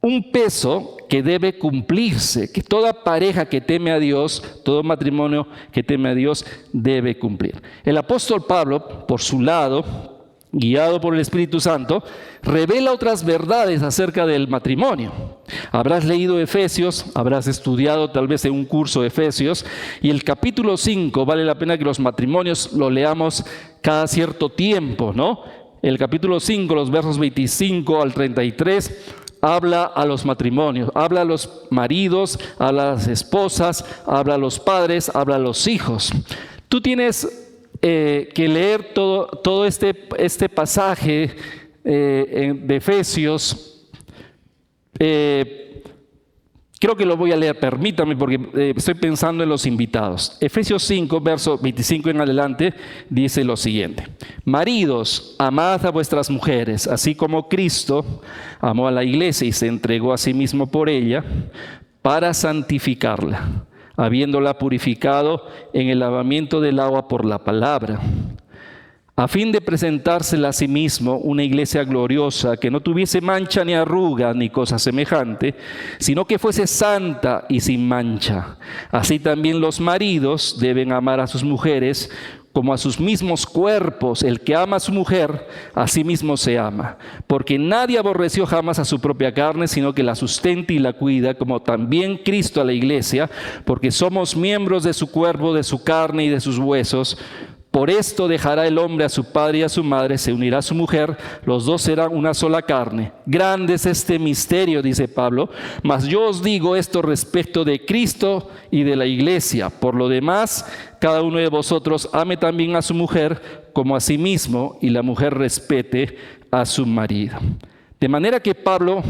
un peso que debe cumplirse, que toda pareja que teme a Dios, todo matrimonio que teme a Dios debe cumplir. El apóstol Pablo, por su lado, guiado por el Espíritu Santo, revela otras verdades acerca del matrimonio. Habrás leído Efesios, habrás estudiado tal vez en un curso de Efesios, y el capítulo 5, vale la pena que los matrimonios lo leamos cada cierto tiempo, ¿no? El capítulo 5, los versos 25 al 33, habla a los matrimonios, habla a los maridos, habla a las esposas, habla a los padres, habla a los hijos. Tú tienes que leer todo este pasaje de Efesios. Creo que lo voy a leer, permítame, porque estoy pensando en los invitados. Efesios 5, verso 25 en adelante, dice lo siguiente: maridos, amad a vuestras mujeres, así como Cristo amó a la iglesia y se entregó a sí mismo por ella, para santificarla, habiéndola purificado en el lavamiento del agua por la palabra, a fin de presentársela a sí mismo una iglesia gloriosa, que no tuviese mancha ni arruga ni cosa semejante, sino que fuese santa y sin mancha. Así también los maridos deben amar a sus mujeres como a sus mismos cuerpos. El que ama a su mujer, a sí mismo se ama. Porque nadie aborreció jamás a su propia carne, sino que la sustenta y la cuida, como también Cristo a la iglesia, porque somos miembros de su cuerpo, de su carne y de sus huesos. Por esto dejará el hombre a su padre y a su madre, se unirá a su mujer, los dos serán una sola carne. Grande es este misterio, dice Pablo, mas yo os digo esto respecto de Cristo y de la iglesia. Por lo demás, cada uno de vosotros ame también a su mujer como a sí mismo, y la mujer respete a su marido. De manera que Pablo,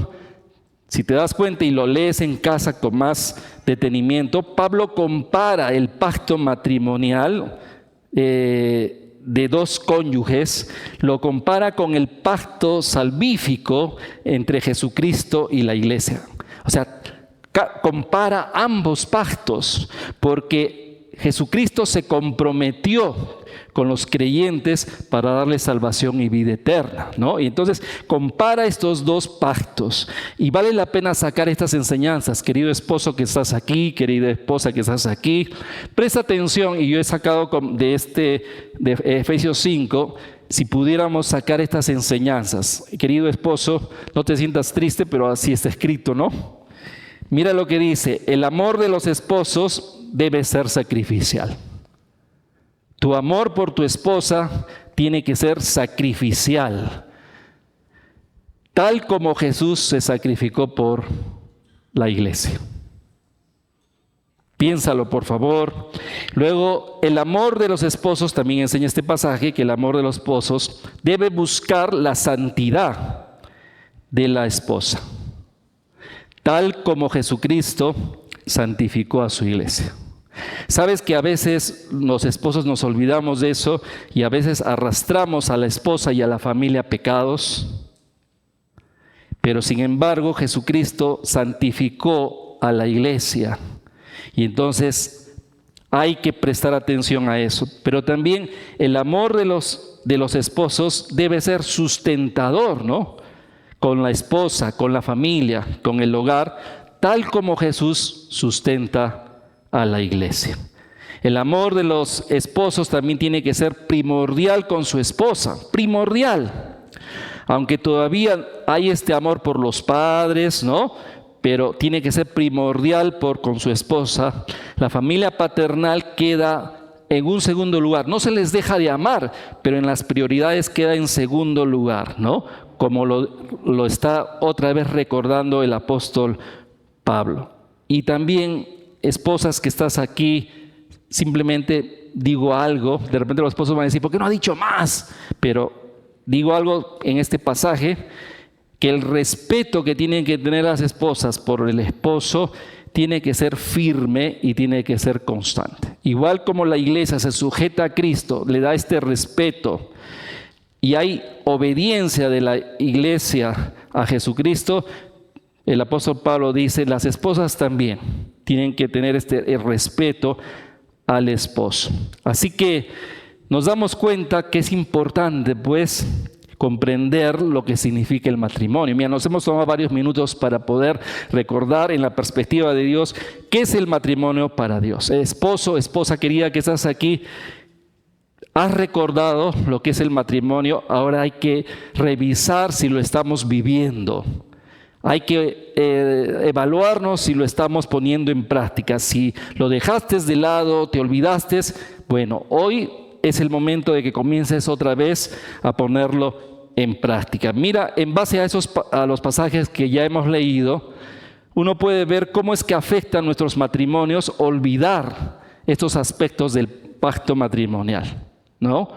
si te das cuenta y lo lees en casa con más detenimiento, Pablo compara el pacto matrimonial de dos cónyuges, lo compara con el pacto salvífico entre Jesucristo y la iglesia. O sea, compara ambos pactos, porque Jesucristo se comprometió con los creyentes para darles salvación y vida eterna, ¿no? Y entonces compara estos dos pactos, y vale la pena sacar estas enseñanzas. Querido esposo que estás aquí, querida esposa que estás aquí, presta atención. Y yo he sacado de Efesios 5, si pudiéramos sacar estas enseñanzas. Querido esposo, no te sientas triste, pero así está escrito, ¿no? Mira lo que dice: el amor de los esposos debe ser sacrificial. Tu amor por tu esposa tiene que ser sacrificial, tal como Jesús se sacrificó por la iglesia. Piénsalo, por favor. Luego, el amor de los esposos, también enseña este pasaje, que el amor de los esposos debe buscar la santidad de la esposa, tal como Jesucristo santificó a su iglesia. Sabes que a veces los esposos nos olvidamos de eso, y a veces arrastramos a la esposa y a la familia a pecados, pero sin embargo Jesucristo santificó a la iglesia, y entonces hay que prestar atención a eso. Pero también el amor de los esposos debe ser sustentador, ¿no?, con la esposa, con la familia, con el hogar, tal como Jesús sustenta a la iglesia. El amor de los esposos también tiene que ser primordial con su esposa, primordial. Aunque todavía hay este amor por los padres, ¿no? Pero tiene que ser primordial con su esposa. La familia paternal queda en un segundo lugar. No se les deja de amar, pero en las prioridades queda en segundo lugar, ¿no? Como lo está otra vez recordando el apóstol Pablo. Y también, esposas que estás aquí, simplemente digo algo, de repente los esposos van a decir, ¿por qué no ha dicho más? Pero digo algo en este pasaje, que el respeto que tienen que tener las esposas por el esposo tiene que ser firme y tiene que ser constante. Igual como la iglesia se sujeta a Cristo, le da este respeto y hay obediencia de la iglesia a Jesucristo, el apóstol Pablo dice, las esposas también tienen que tener el respeto al esposo. Así que nos damos cuenta que es importante, pues, comprender lo que significa el matrimonio. Mira, nos hemos tomado varios minutos para poder recordar en la perspectiva de Dios qué es el matrimonio para Dios. Esposo, esposa querida que estás aquí, has recordado lo que es el matrimonio, ahora hay que revisar si lo estamos viviendo. Hay que evaluarnos si lo estamos poniendo en práctica. Si lo dejaste de lado, te olvidaste, bueno, hoy es el momento de que comiences otra vez a ponerlo en práctica. Mira, en base a los pasajes que ya hemos leído, uno puede ver cómo es que afecta a nuestros matrimonios olvidar estos aspectos del pacto matrimonial, ¿no?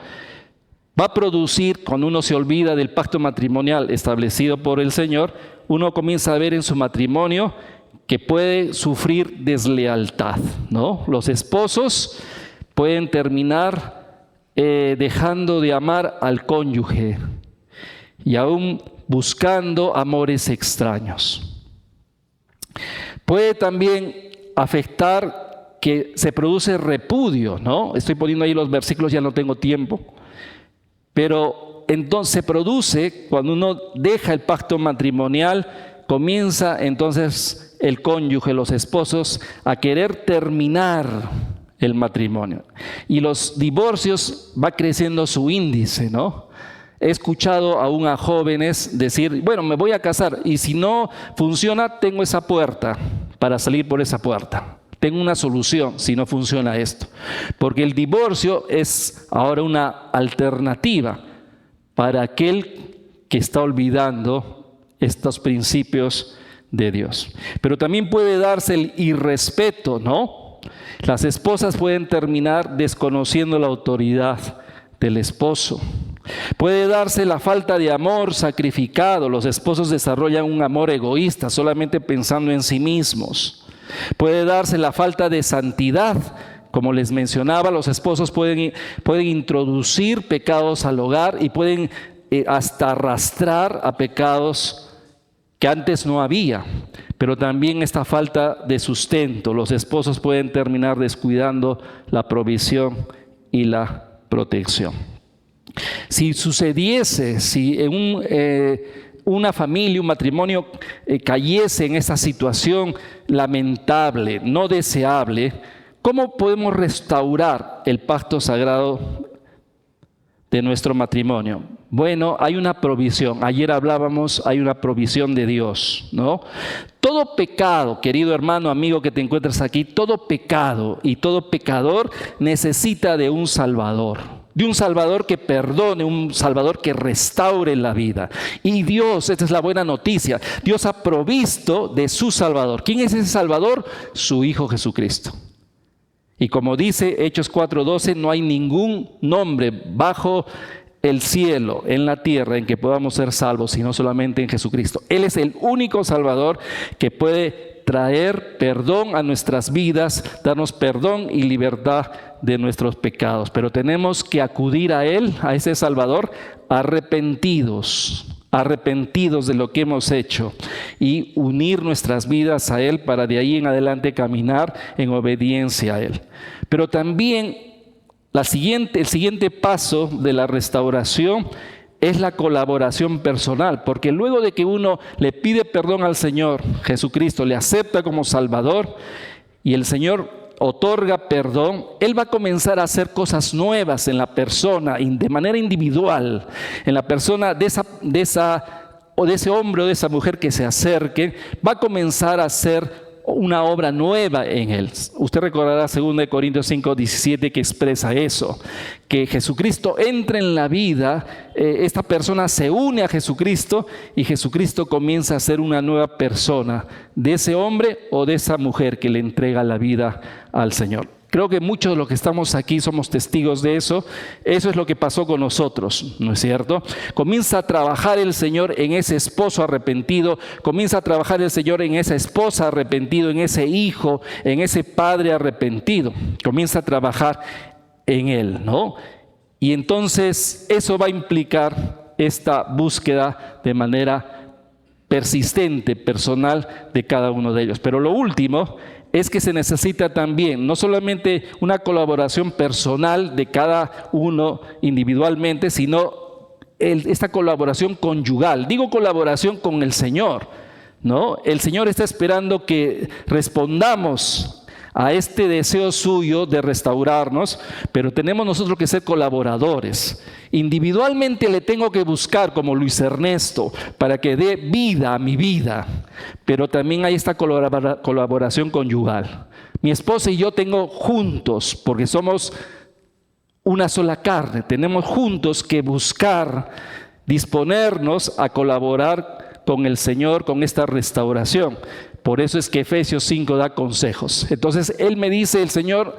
Va a producir, cuando uno se olvida del pacto matrimonial establecido por el Señor, uno comienza a ver en su matrimonio que puede sufrir deslealtad, ¿no? Los esposos pueden terminar dejando de amar al cónyuge y aún buscando amores extraños. Puede también afectar que se produce repudio, ¿no? Estoy poniendo ahí los versículos, ya no tengo tiempo. Pero entonces se produce, cuando uno deja el pacto matrimonial, comienza entonces el cónyuge, los esposos, a querer terminar el matrimonio. Y los divorcios va creciendo su índice, ¿no? He escuchado aún a jóvenes decir, bueno, me voy a casar y si no funciona, tengo esa puerta para salir por esa puerta. Tengo una solución si no funciona esto. Porque el divorcio es ahora una alternativa para aquel que está olvidando estos principios de Dios. Pero también puede darse el irrespeto, ¿no? Las esposas pueden terminar desconociendo la autoridad del esposo. Puede darse la falta de amor sacrificado. Los esposos desarrollan un amor egoísta, solamente pensando en sí mismos. Puede darse la falta de santidad. Como les mencionaba, los esposos pueden introducir pecados al hogar y pueden hasta arrastrar a pecados que antes no había. Pero también esta falta de sustento. Los esposos pueden terminar descuidando la provisión y la protección. Si sucediese, si en una familia, un matrimonio cayese en esa situación lamentable, no deseable, ¿cómo podemos restaurar el pacto sagrado de nuestro matrimonio? Bueno, hay una provisión. Ayer hablábamos, hay una provisión de Dios, ¿no? Todo pecado, querido hermano, amigo que te encuentras aquí, todo pecado y todo pecador necesita de un Salvador. De un Salvador que perdone, un Salvador que restaure la vida. Y Dios, esta es la buena noticia, Dios ha provisto de su Salvador. ¿Quién es ese Salvador? Su Hijo Jesucristo. Y como dice Hechos 4:12, no hay ningún nombre bajo el cielo, en la tierra, en que podamos ser salvos, sino solamente en Jesucristo. Él es el único Salvador que puede traer perdón a nuestras vidas, darnos perdón y libertad de nuestros pecados. Pero tenemos que acudir a Él, a ese Salvador, arrepentidos de lo que hemos hecho y unir nuestras vidas a Él para de ahí en adelante caminar en obediencia a Él. Pero también el siguiente paso de la restauración es la colaboración personal, porque luego de que uno le pide perdón al Señor Jesucristo, le acepta como Salvador y el Señor otorga perdón, Él va a comenzar a hacer cosas nuevas en la persona, de manera individual, en la persona de ese hombre o de esa mujer que se acerque, va a comenzar a hacer una obra nueva en él. Usted recordará 2 Corintios 5:17 que expresa eso, que Jesucristo entra en la vida, esta persona se une a Jesucristo y Jesucristo comienza a ser una nueva persona de ese hombre o de esa mujer que le entrega la vida al Señor. Creo que muchos de los que estamos aquí somos testigos de eso. Eso es lo que pasó con nosotros, ¿no es cierto? Comienza a trabajar el Señor en ese esposo arrepentido, comienza a trabajar el Señor en esa esposa arrepentido, en ese hijo, en ese padre arrepentido. Comienza a trabajar en él, ¿no? Y entonces eso va a implicar esta búsqueda de manera persistente, personal de cada uno de ellos. Pero lo último es que se necesita también no solamente una colaboración personal de cada uno individualmente, sino esta colaboración conyugal. Digo colaboración con el Señor, ¿no? El Señor está esperando que respondamos a este deseo suyo de restaurarnos, pero tenemos nosotros que ser colaboradores. Individualmente le tengo que buscar como Luis Ernesto para que dé vida a mi vida, pero también hay esta colaboración conyugal. Mi esposa y yo tengo juntos, porque somos una sola carne, tenemos juntos que buscar, disponernos a colaborar con el Señor, con esta restauración. Por eso es que Efesios 5 da consejos. Entonces Él me dice, el Señor,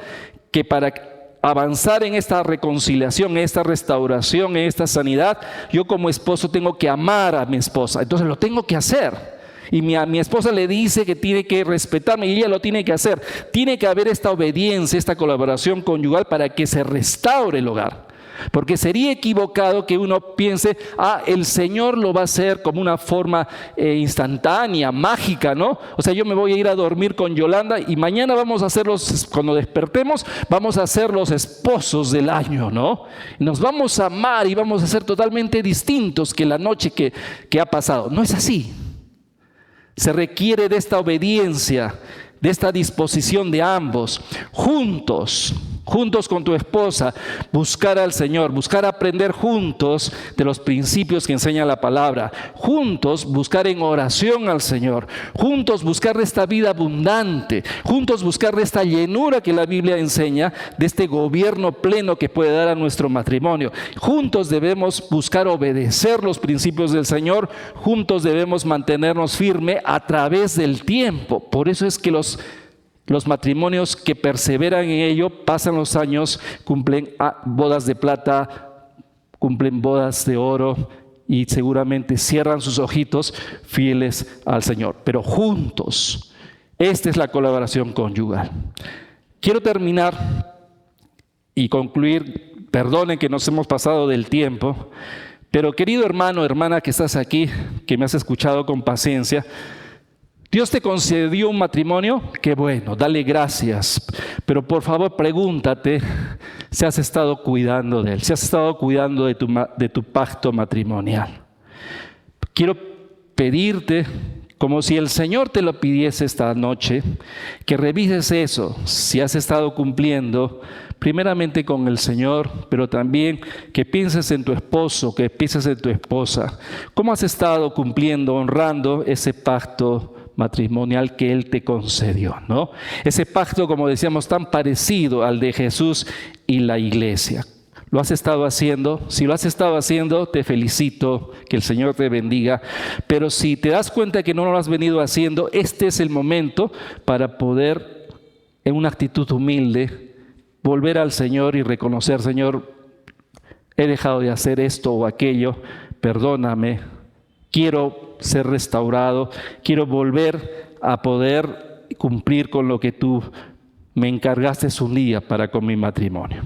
que para avanzar en esta reconciliación, en esta restauración, en esta sanidad, yo como esposo tengo que amar a mi esposa. Entonces lo tengo que hacer. Y a mi esposa le dice que tiene que respetarme y ella lo tiene que hacer. Tiene que haber esta obediencia, esta colaboración conyugal para que se restaure el hogar. Porque sería equivocado que uno piense, el Señor lo va a hacer como una forma instantánea, mágica, ¿no? O sea, yo me voy a ir a dormir con Yolanda y mañana vamos a ser cuando despertemos, vamos a ser los esposos del año, ¿no? Y nos vamos a amar y vamos a ser totalmente distintos que la noche que ha pasado. No es así. Se requiere de esta obediencia, de esta disposición de ambos, juntos con tu esposa, buscar al Señor, buscar aprender juntos de los principios que enseña la palabra, juntos buscar en oración al Señor, juntos buscar de esta vida abundante, juntos buscar de esta llenura que la Biblia enseña, de este gobierno pleno que puede dar a nuestro matrimonio. Juntos debemos buscar obedecer los principios del Señor, juntos debemos mantenernos firmes a través del tiempo. Por eso es que los matrimonios que perseveran en ello, pasan los años, cumplen bodas de plata, cumplen bodas de oro y seguramente cierran sus ojitos fieles al Señor. Pero juntos, esta es la colaboración conyugal. Quiero terminar y concluir, perdonen que nos hemos pasado del tiempo, pero querido hermano, hermana que estás aquí, que me has escuchado con paciencia, Dios te concedió un matrimonio, qué bueno, dale gracias, pero por favor pregúntate si has estado cuidando de él, si has estado cuidando de tu pacto matrimonial. Quiero pedirte, como si el Señor te lo pidiese esta noche, que revises eso, si has estado cumpliendo primeramente con el Señor, pero también que pienses en tu esposo, que pienses en tu esposa. ¿Cómo has estado cumpliendo, honrando ese pacto matrimonial que Él te concedió, ¿no? Ese pacto, como decíamos, tan parecido al de Jesús y la iglesia. ¿Lo has estado haciendo? Si lo has estado haciendo, te felicito, que el Señor te bendiga. Pero si te das cuenta que no lo has venido haciendo, este es el momento para poder, en una actitud humilde, volver al Señor y reconocer, Señor, he dejado de hacer esto o aquello, perdóname. Quiero ser restaurado, quiero volver a poder cumplir con lo que tú me encargaste un día para con mi matrimonio.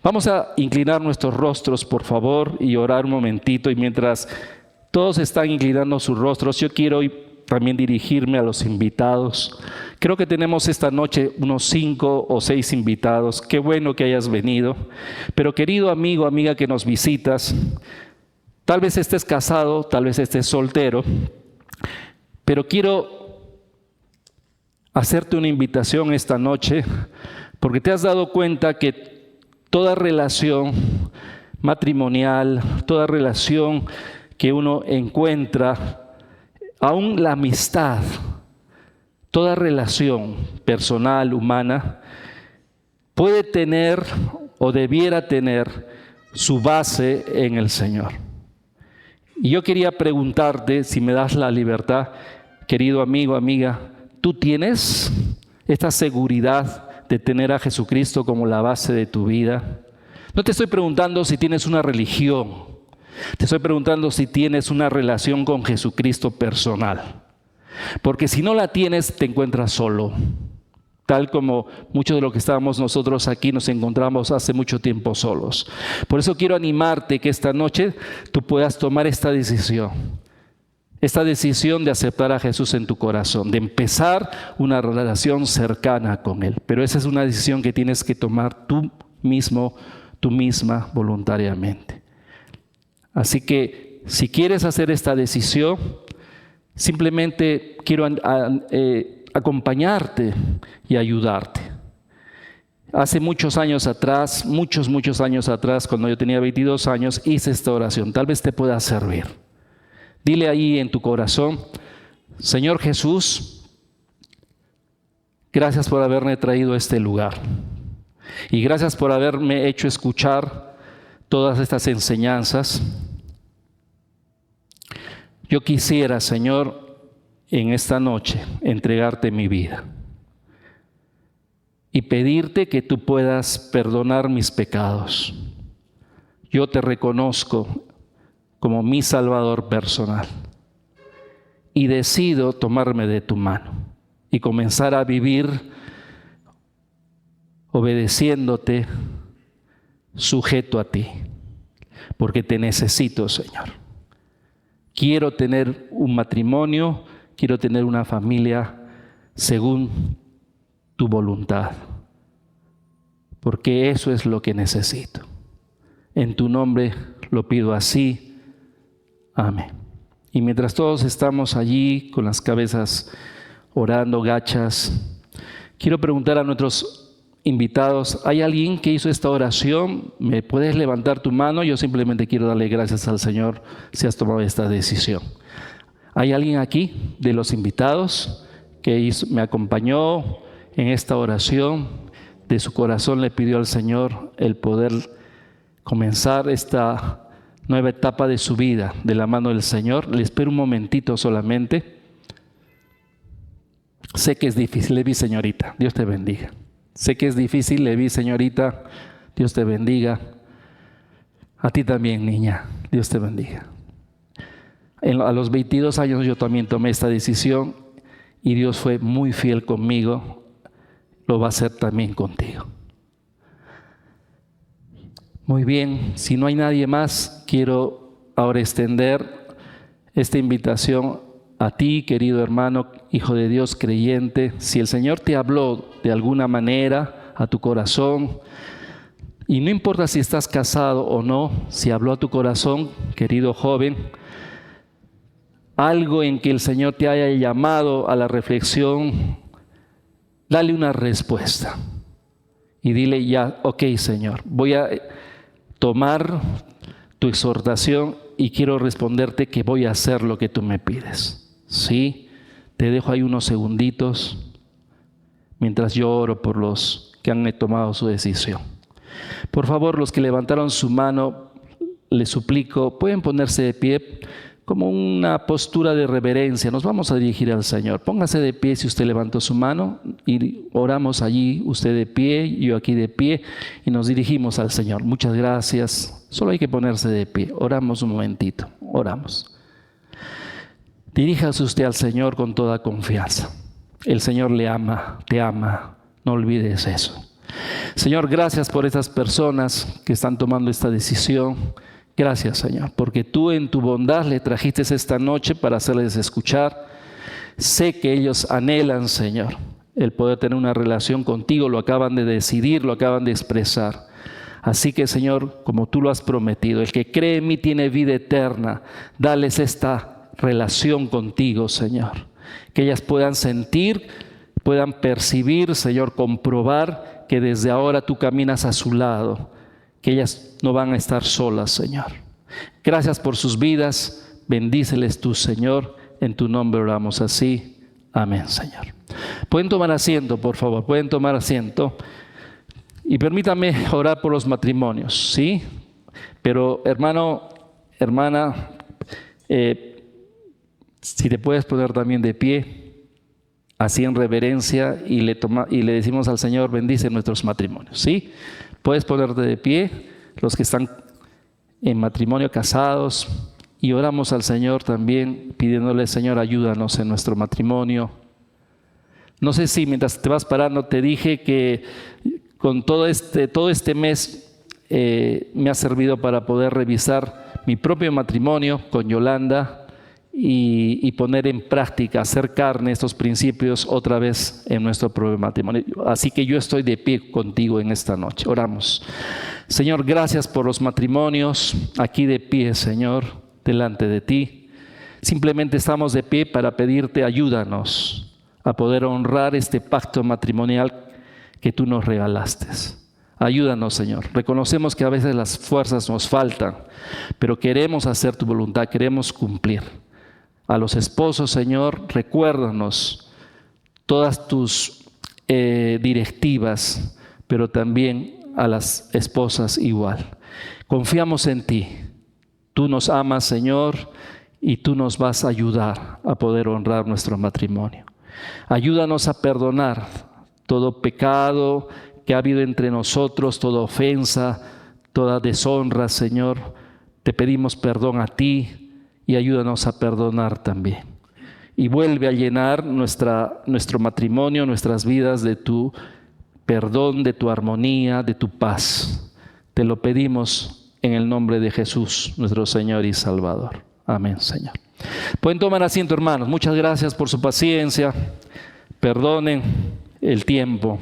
Vamos a inclinar nuestros rostros, por favor, y orar un momentito. Y mientras todos están inclinando sus rostros, yo quiero también dirigirme a los invitados. Creo que tenemos esta noche unos 5 o 6 invitados. Qué bueno que hayas venido. Pero querido amigo, amiga que nos visitas, tal vez estés casado, tal vez estés soltero, pero quiero hacerte una invitación esta noche, porque te has dado cuenta que toda relación matrimonial, toda relación que uno encuentra, aún la amistad, toda relación personal, humana, puede tener o debiera tener su base en el Señor. Y yo quería preguntarte, si me das la libertad, querido amigo, amiga, ¿tú tienes esta seguridad de tener a Jesucristo como la base de tu vida? No te estoy preguntando si tienes una religión, te estoy preguntando si tienes una relación con Jesucristo personal. Porque si no la tienes, te encuentras solo. Tal como muchos de los que estábamos nosotros aquí nos encontramos hace mucho tiempo solos. Por eso quiero animarte que esta noche tú puedas tomar esta decisión de aceptar a Jesús en tu corazón, de empezar una relación cercana con Él. Pero esa es una decisión que tienes que tomar tú mismo, tú misma, voluntariamente. Así que si quieres hacer esta decisión, simplemente quiero acompañarte y ayudarte. Hace muchos años atrás, muchos años atrás, cuando yo tenía 22 años, hice esta oración. Tal vez te pueda servir. Dile ahí en tu corazón: Señor Jesús, gracias por haberme traído a este lugar. Y gracias por haberme hecho escuchar todas estas enseñanzas. Yo quisiera, Señor, en esta noche entregarte mi vida y pedirte que tú puedas perdonar mis pecados. Yo te reconozco como mi Salvador personal y decido tomarme de tu mano y comenzar a vivir obedeciéndote, sujeto a ti, porque te necesito, Señor. Quiero tener un matrimonio, quiero tener una familia según tu voluntad, porque eso es lo que necesito. En tu nombre lo pido así. Amén. Y mientras todos estamos allí con las cabezas orando, gachas, quiero preguntar a nuestros invitados: ¿hay alguien que hizo esta oración? ¿Me puedes levantar tu mano? Yo simplemente quiero darle gracias al Señor si has tomado esta decisión. ¿Hay alguien aquí de los invitados que me acompañó en esta oración? De su corazón le pidió al Señor el poder comenzar esta nueva etapa de su vida de la mano del Señor. Le espero un momentito solamente. Sé que es difícil. Le vi, señorita. Dios te bendiga. Sé que es difícil. Le vi, señorita. Dios te bendiga. A ti también, niña. Dios te bendiga. A los 22 años yo también tomé esta decisión y Dios fue muy fiel conmigo. Lo va a hacer también contigo. Muy bien, si no hay nadie más, quiero ahora extender esta invitación a ti, querido hermano, hijo de Dios, creyente. Si el Señor te habló de alguna manera a tu corazón, y no importa si estás casado o no, si habló a tu corazón, querido joven, algo en que el Señor te haya llamado a la reflexión, dale una respuesta y dile ya: ok, Señor, voy a tomar tu exhortación y quiero responderte que voy a hacer lo que tú me pides. Sí, te dejo ahí unos segunditos mientras yo oro por los que han tomado su decisión. Por favor, los que levantaron su mano, les suplico, pueden ponerse de pie como una postura de reverencia. Nos vamos a dirigir al Señor. Póngase de pie si usted levantó su mano y oramos allí, usted de pie, yo aquí de pie, y nos dirigimos al Señor. Muchas gracias. Solo hay que ponerse de pie. Oramos un momentito. Oramos. Diríjase usted al Señor con toda confianza. El Señor le ama, te ama. No olvides eso. Señor, gracias por estas personas que están tomando esta decisión. Gracias, Señor, porque tú en tu bondad le trajiste esta noche para hacerles escuchar. Sé que ellos anhelan, Señor, el poder tener una relación contigo. Lo acaban de decidir, lo acaban de expresar. Así que, Señor, como tú lo has prometido, el que cree en mí tiene vida eterna. Dales esta relación contigo, Señor. Que ellas puedan sentir puedan percibir, Señor, comprobar que desde ahora tú caminas a su lado, que ellas no van a estar solas, Señor. Gracias por sus vidas, bendíceles tú, Señor, en tu nombre oramos así. Amén, Señor. Pueden tomar asiento, por favor, pueden tomar asiento. Y permítame orar por los matrimonios, ¿sí? Pero hermano, hermana, si te puedes poner también de pie, así en reverencia, y le decimos al Señor, bendice nuestros matrimonios, ¿sí? Puedes ponerte de pie, los que están en matrimonio, casados, y oramos al Señor también, pidiéndole, Señor, ayúdanos en nuestro matrimonio. No sé si mientras te vas parando te dije que con todo este mes me ha servido para poder revisar mi propio matrimonio con Yolanda y poner en práctica, hacer carne estos principios otra vez en nuestro propio matrimonio. Así que yo estoy de pie contigo en esta noche. Oramos. Señor, gracias por los matrimonios, aquí de pie, Señor, delante de ti. Simplemente estamos de pie para pedirte, ayúdanos a poder honrar este pacto matrimonial que tú nos regalaste. Ayúdanos, Señor. Reconocemos que a veces las fuerzas nos faltan, pero queremos hacer tu voluntad, queremos cumplir. A los esposos, Señor, recuérdanos todas tus directivas, pero también a las esposas igual. Confiamos en ti. Tú nos amas, Señor, y tú nos vas a ayudar a poder honrar nuestro matrimonio. Ayúdanos a perdonar todo pecado que ha habido entre nosotros, toda ofensa, toda deshonra, Señor. Te pedimos perdón a ti y ayúdanos a perdonar también. Y vuelve a llenar nuestro matrimonio, nuestras vidas de tu perdón, de tu armonía, de tu paz. Te lo pedimos en el nombre de Jesús, nuestro Señor y Salvador. Amén, Señor. Pueden tomar asiento, hermanos. Muchas gracias por su paciencia. Perdonen el tiempo.